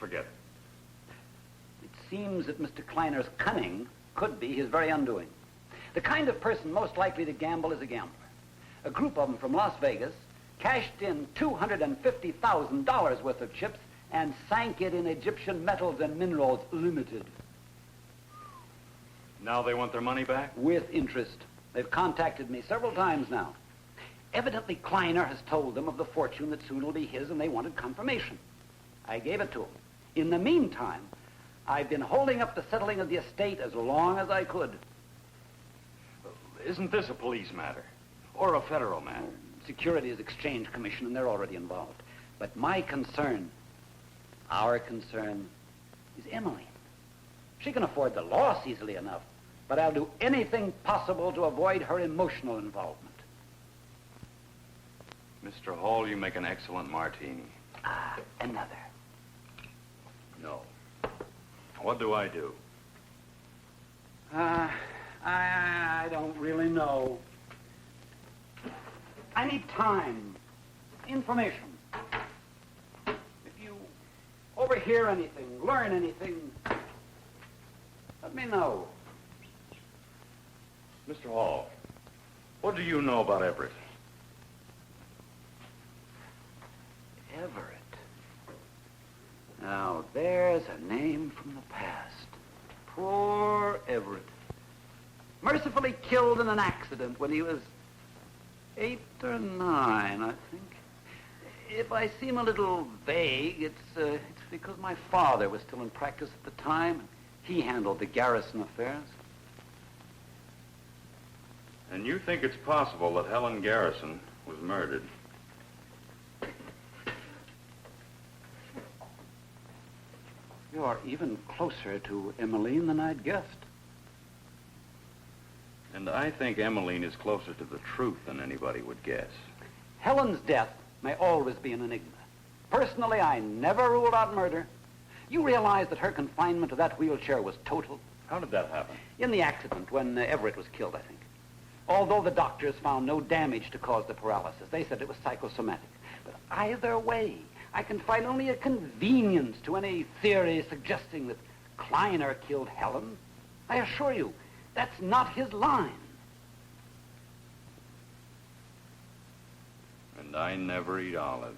Forget it. It seems that Mr. Kleiner's cunning could be his very undoing. The kind of person most likely to gamble is a gambler. A group of them from Las Vegas cashed in $250,000 worth of chips and sank it in Egyptian Metals and Minerals Limited. Now they want their money back? With interest. They've contacted me several times now. Evidently, Kleiner has told them of the fortune that soon will be his, and they wanted confirmation. I gave it to them. In the meantime, I've been holding up the settling of the estate as long as I could. Isn't this a police matter? Or a federal matter? Securities Exchange Commission, and they're already involved. But my concern, our concern, is Emmeline. She can afford the loss easily enough, but I'll do anything possible to avoid her emotional involvement. Mr. Hall, you make an excellent martini. Ah, another. No. What do I do? I don't really know. I need time, information. If you overhear anything, learn anything, let me know. Mr. Hall, what do you know about Everett? Everett. Now, there's a name from the past. Poor Everett. Mercifully killed in an accident when he was 8 or 9, I think. If I seem a little vague, it's because my father was still in practice at the time. He handled the garrison affairs. And you think it's possible that Helen Garrison was murdered? You're even closer to Emmeline than I'd guessed. And I think Emmeline is closer to the truth than anybody would guess. Helen's death may always be an enigma. Personally, I never ruled out murder. You realize that her confinement to that wheelchair was total? How did that happen? In the accident, when Everett was killed, I think. Although the doctors found no damage to cause the paralysis, they said it was psychosomatic. But either way, I can find only a convenience to any theory suggesting that Kleiner killed Helen. I assure you, that's not his line. And I never eat olives.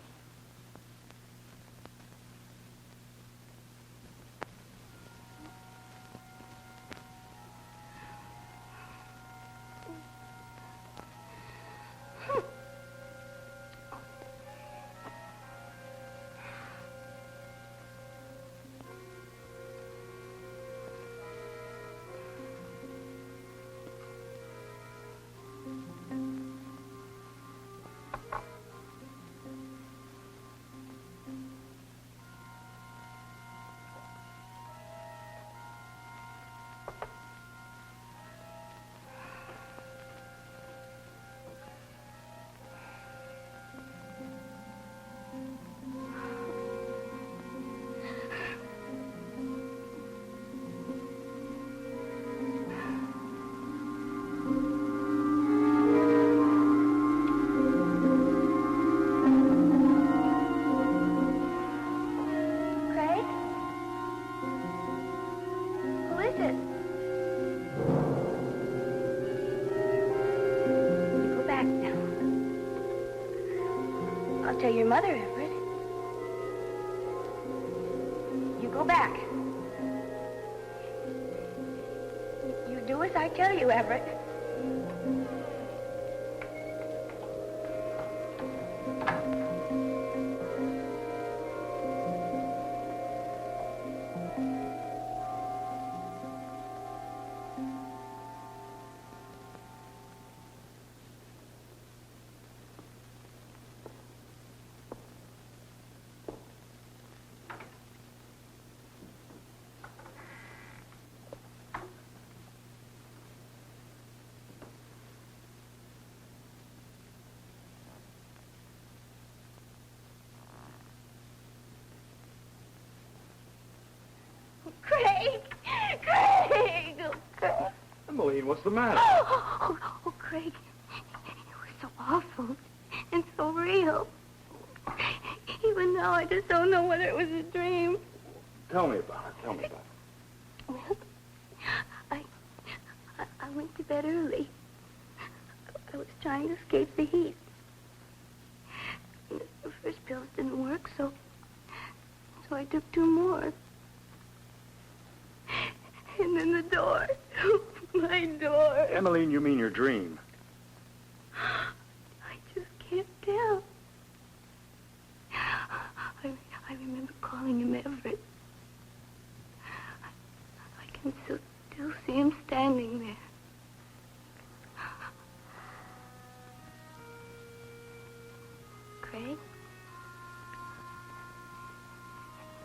this. You go back now. I'll tell your mother, Everett. You go back. You do as I tell you, Everett. Craig! Craig! Oh, Craig. Emmeline, what's the matter? Oh, Craig. It was so awful and so real. Even now, I just don't know whether it was a dream. Tell me about it. Tell me about it. Well, I went to bed early. I was trying to escape the heat. The first pills didn't work, so I took 2 more. And then the door. My door. Emmeline, you mean your dream. I just can't tell. I remember calling him Everett. I can still see him standing there. Craig?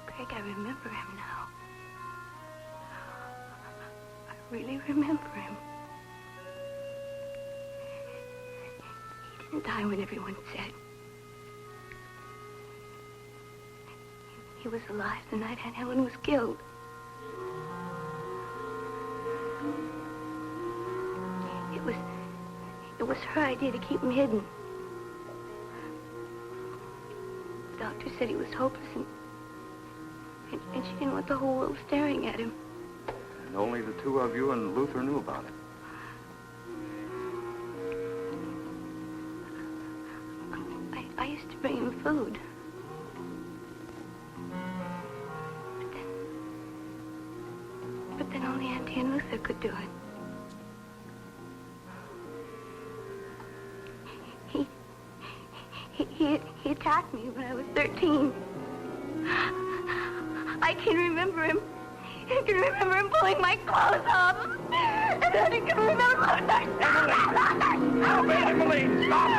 Craig, I remember him now. I really remember him. He didn't die when everyone said. He was alive the night Aunt Helen was killed. It was her idea to keep him hidden. The doctor said he was hopeless and she didn't want the whole world staring at him. And only the 2 of you and Luther knew about it. I used to bring him food. But then only Auntie and Luther could do it. He attacked me when I was 13. I can remember him. I can remember him pulling my clothes off. And then I can remember... Emmeline, stop!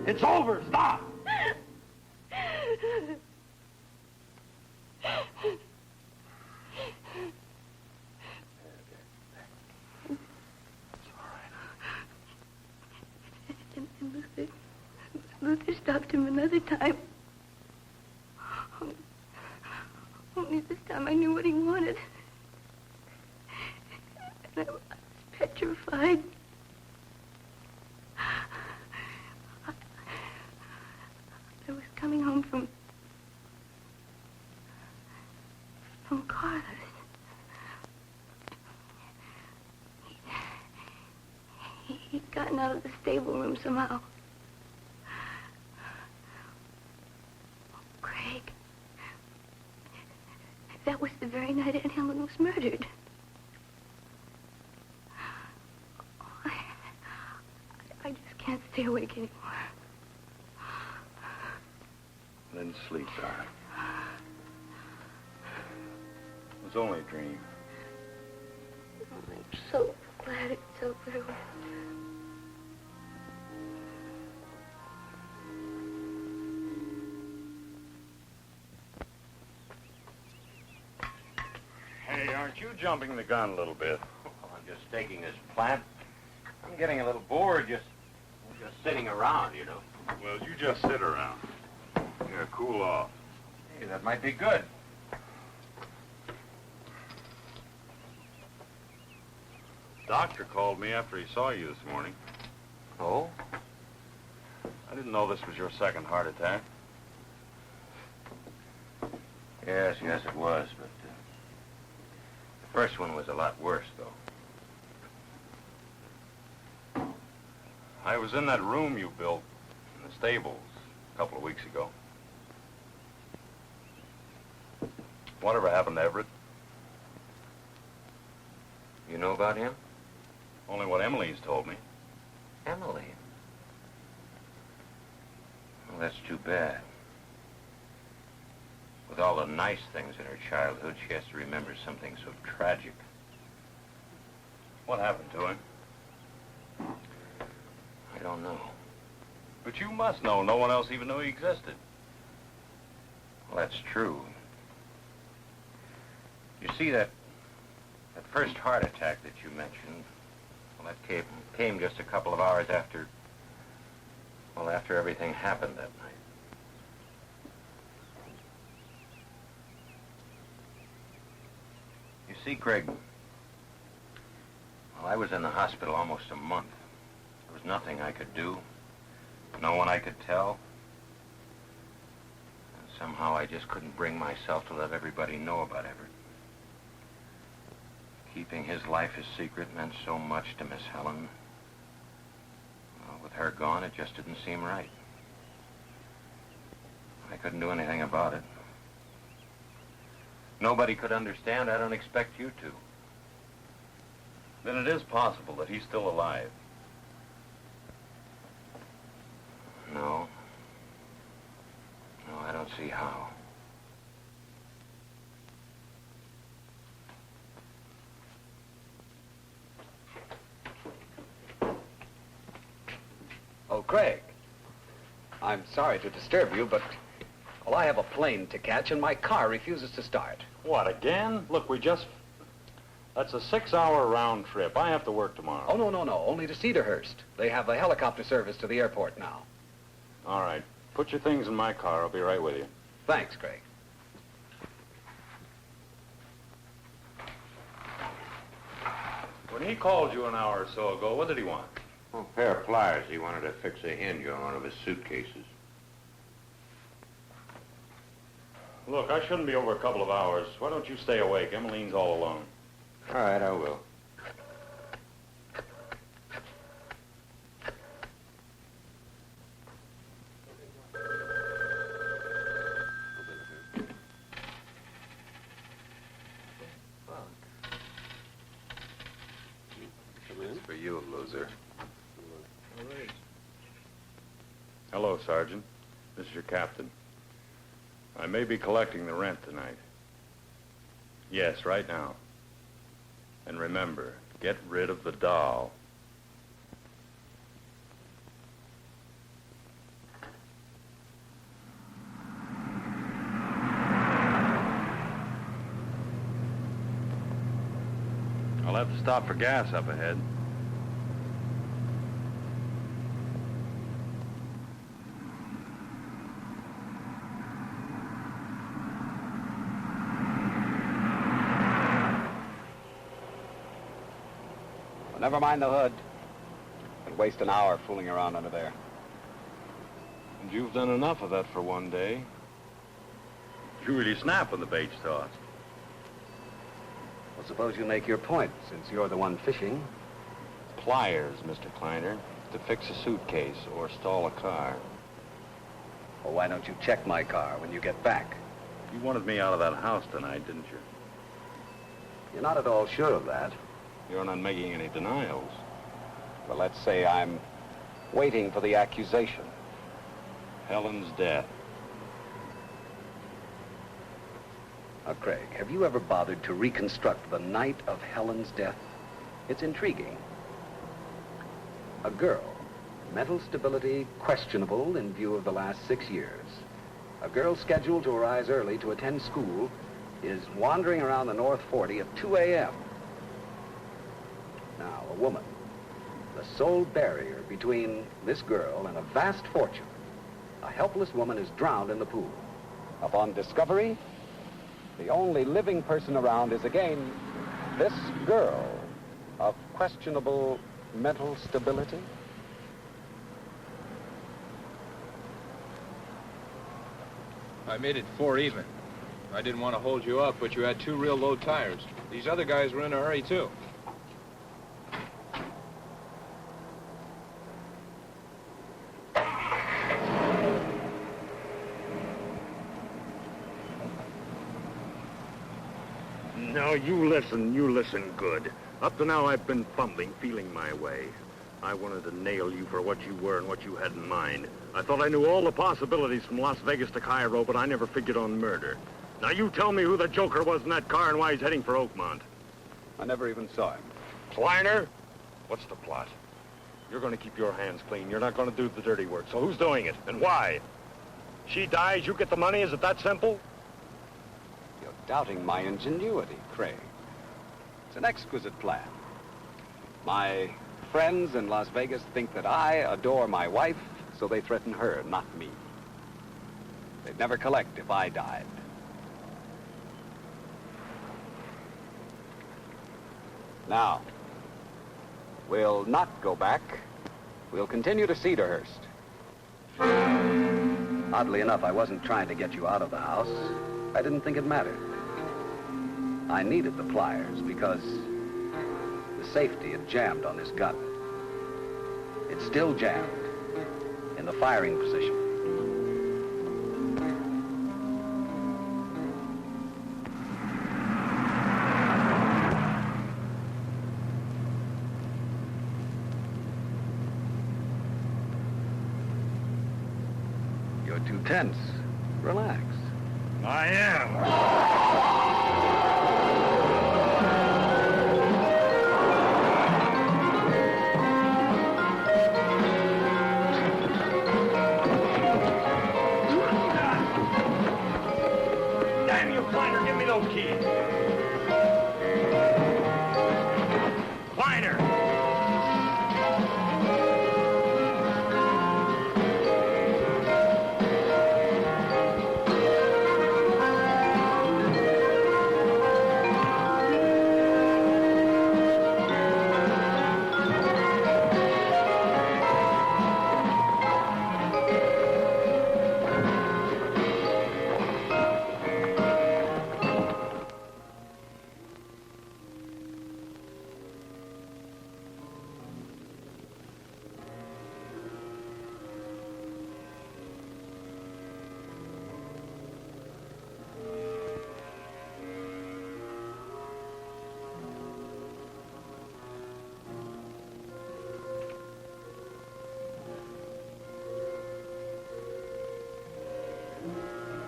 It's over. Stop! And Luther stopped him another time. Only this time I knew what he wanted. And I was petrified. I was coming home from Carlos. He'd gotten out of the stable room somehow. Craig, that was the very night Aunt Helen was murdered. I just can't stay awake anymore. Then sleep, darling. It was only a dream. I'm so glad it's over with. Hey, aren't you jumping the gun a little bit? I'm just taking this plant. I'm getting a little bored just sitting around, you know. Well, you just sit around. Yeah, cool off. Hey, that might be good. Doctor called me after he saw you this morning. Oh? I didn't know this was your second heart attack. Yes, it was, but First one was a lot worse, though. I was in that room you built in the stables a couple of weeks ago. Whatever happened to Everett? You know about him? Only what Emily's told me. Emily? Well, that's too bad. With all the nice things in her childhood, she has to remember something so tragic. What happened to him? I don't know. But you must know. No one else even knew he existed. Well, that's true. You see, that first heart attack that you mentioned, well, that came just a couple of hours after everything happened that night. You see, Craig, well, I was in the hospital almost a month. There was nothing I could do, no one I could tell. And somehow I just couldn't bring myself to let everybody know about Everett. Keeping his life a secret meant so much to Miss Helen. Well, with her gone, it just didn't seem right. I couldn't do anything about it. Nobody could understand. I don't expect you to. Then it is possible that he's still alive. No. No, I don't see how. Oh, Craig. I'm sorry to disturb you, but, well, I have a plane to catch and my car refuses to start. What, again? Look, that's a 6-hour round trip. I have to work tomorrow. Oh, no. Only to Cedarhurst. They have a helicopter service to the airport now. All right. Put your things in my car. I'll be right with you. Thanks, Craig. When he called you an hour or so ago, what did he want? Well, a pair of pliers. He wanted to fix a hinge on one of his suitcases. Look, I shouldn't be over a couple of hours. Why don't you stay awake? Emmeline's all alone. All right, I will. It's for you, loser. Hello, Sergeant. This is your captain. I may be collecting the rent tonight. Yes, right now. And remember, get rid of the doll. I'll have to stop for gas up ahead. Never mind the hood. Could waste an hour fooling around under there. And you've done enough of that for one day. You really snap when the bait's tossed. Well, suppose you make your point, since you're the one fishing. Pliers, Mr. Kleiner, to fix a suitcase or stall a car. Well, why don't you check my car when you get back? You wanted me out of that house tonight, didn't you? You're not at all sure of that. You're not making any denials. Well, let's say I'm waiting for the accusation. Helen's death. Now, Craig, have you ever bothered to reconstruct the night of Helen's death? It's intriguing. A girl, mental stability questionable in view of the last 6 years. A girl scheduled to arise early to attend school is wandering around the North 40 at 2 a.m. Now, a woman, the sole barrier between this girl and a vast fortune. A helpless woman is drowned in the pool. Upon discovery, the only living person around is again this girl of questionable mental stability. I made it 4 even. I didn't want to hold you up, but you had 2 real low tires. These other guys were in a hurry, too. Now, you listen good. Up to now, I've been fumbling, feeling my way. I wanted to nail you for what you were and what you had in mind. I thought I knew all the possibilities from Las Vegas to Cairo, but I never figured on murder. Now, you tell me who the joker was in that car and why he's heading for Oakmont. I never even saw him. Kleiner? What's the plot? You're going to keep your hands clean. You're not going to do the dirty work. So who's doing it, and why? She dies, you get the money? Is it that simple? You're doubting my ingenuity, Craig. It's an exquisite plan. My friends in Las Vegas think that I adore my wife, so they threaten her, not me. They'd never collect if I died. Now, we'll not go back. We'll continue to Cedarhurst. Oddly enough, I wasn't trying to get you out of the house. I didn't think it mattered. I needed the pliers because the safety had jammed on this gun. It's still jammed in the firing position. You're too tense. Relax. I am. Damn you, Kleiner, give me those keys. Kleiner!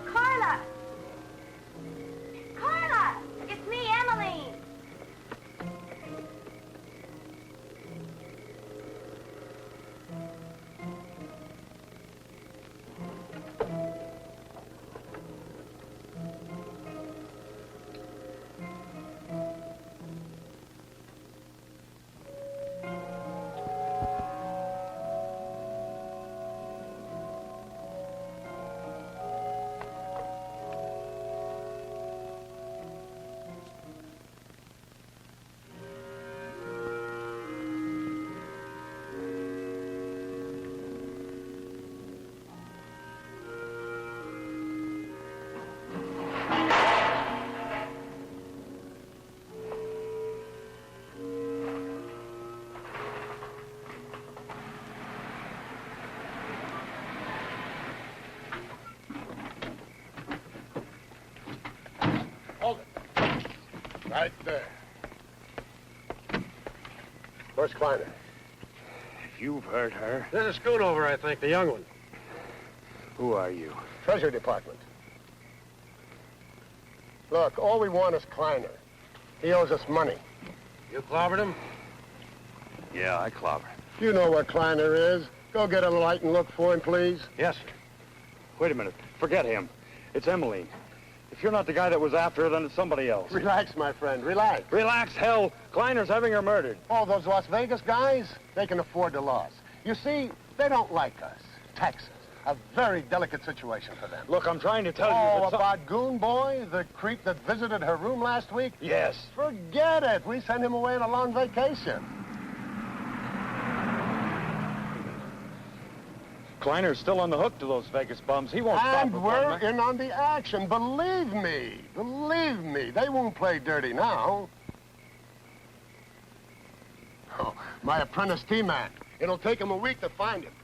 Carla! Carla! It's me, Emmeline. Hold it. Right there. Where's Kleiner? You've heard her. There's a Schoonover, I think, the young one. Who are you? Treasury Department. Look, all we want is Kleiner. He owes us money. You clobbered him? Yeah, I clobbered. You know where Kleiner is. Go get a light and look for him, please. Yes, sir. Wait a minute. Forget him. It's Emmeline. If you're not the guy that was after her, then it's somebody else. Relax, my friend, relax. Relax, hell. Kleiner's having her murdered. Oh, those Las Vegas guys, they can afford the loss. You see, they don't like us. Texas. A very delicate situation for them. Look, I'm trying to tell you Oh, that about Goon Boy, the creep that visited her room last week? Yes. Forget it. We sent him away on a long vacation. Kleiner's still on the hook to those Vegas bums. He won't stop. And we're in on the action. Believe me. Believe me. They won't play dirty now. Oh, my apprentice T-Man. It'll take him a week to find him.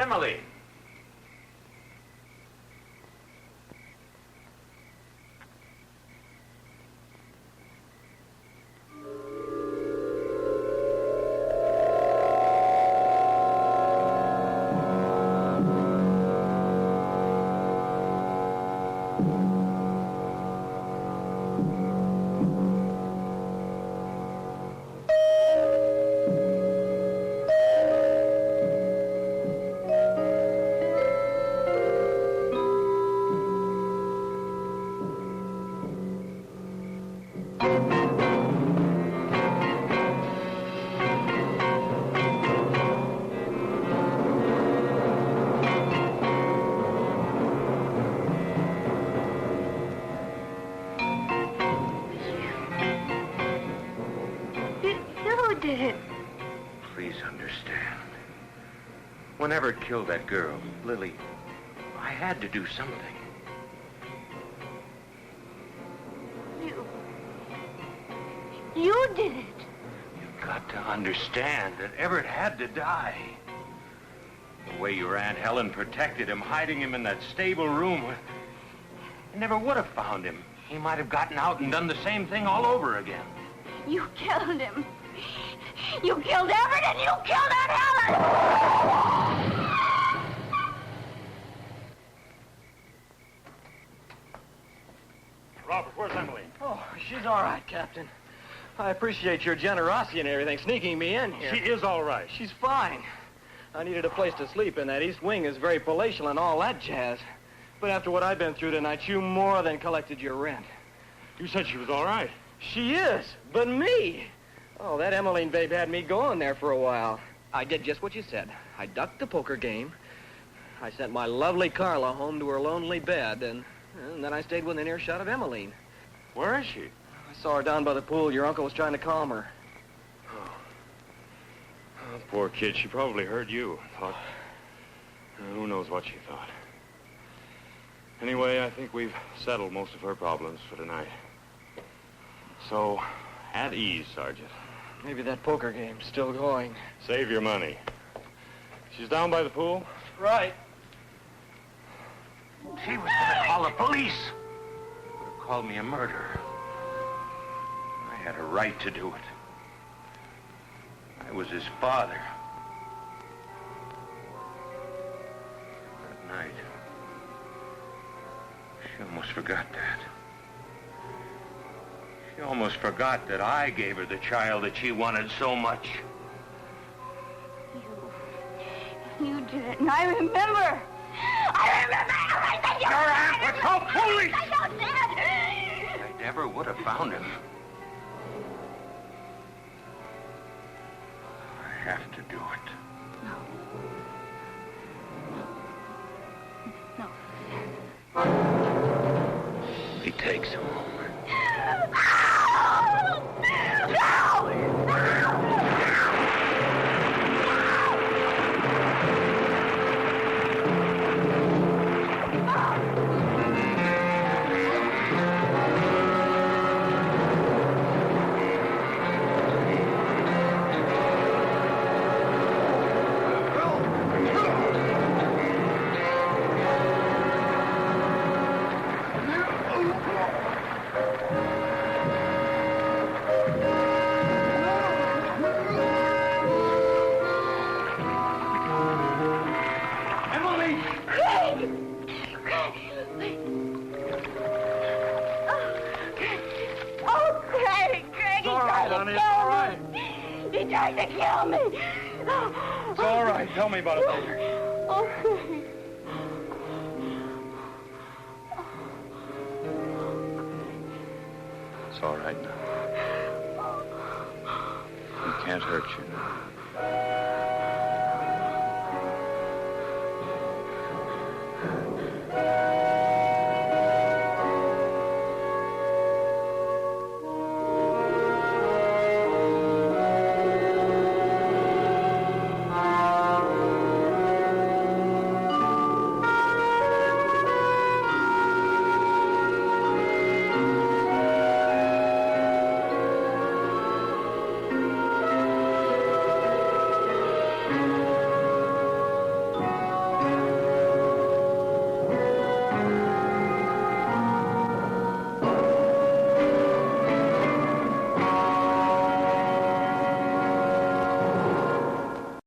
Emily. understand. When Everett killed that girl, Lily, I had to do something. You did it. You've got to understand that Everett had to die. The way your Aunt Helen protected him, hiding him in that stable room, I never would have found him. He might have gotten out and done the same thing all over again. You killed him. You killed Everett and you killed Aunt Helen! Robert, where's Emily? Oh, she's all right, Captain. I appreciate your generosity and everything, sneaking me in here. She is all right. She's fine. I needed a place to sleep, and that East Wing is very palatial and all that jazz. But after what I've been through tonight, you more than collected your rent. You said she was all right. She is, but me. Oh, that Emmeline babe had me going there for a while. I did just what you said. I ducked the poker game. I sent my lovely Carla home to her lonely bed, and then I stayed within earshot of Emmeline. Where is she? I saw her down by the pool. Your uncle was trying to calm her. Oh, poor kid. She probably heard you. Thought... who knows what she thought. Anyway, I think we've settled most of her problems for tonight. So, at ease, Sergeant. Maybe that poker game's still going. Save your money. She's down by the pool? Right. She was going to call the police. Would have called me a murderer. I had a right to do it. I was his father. That night, she almost forgot that. She almost forgot that I gave her the child that she wanted so much. You did it, and I remember. I remember everything you Your aunt would call police! I don't did. I never would have found him. I have to do it. No. He takes him home. He tried to kill me. It's all right. Tell me about it later. Okay. It's all right now. He can't hurt you now.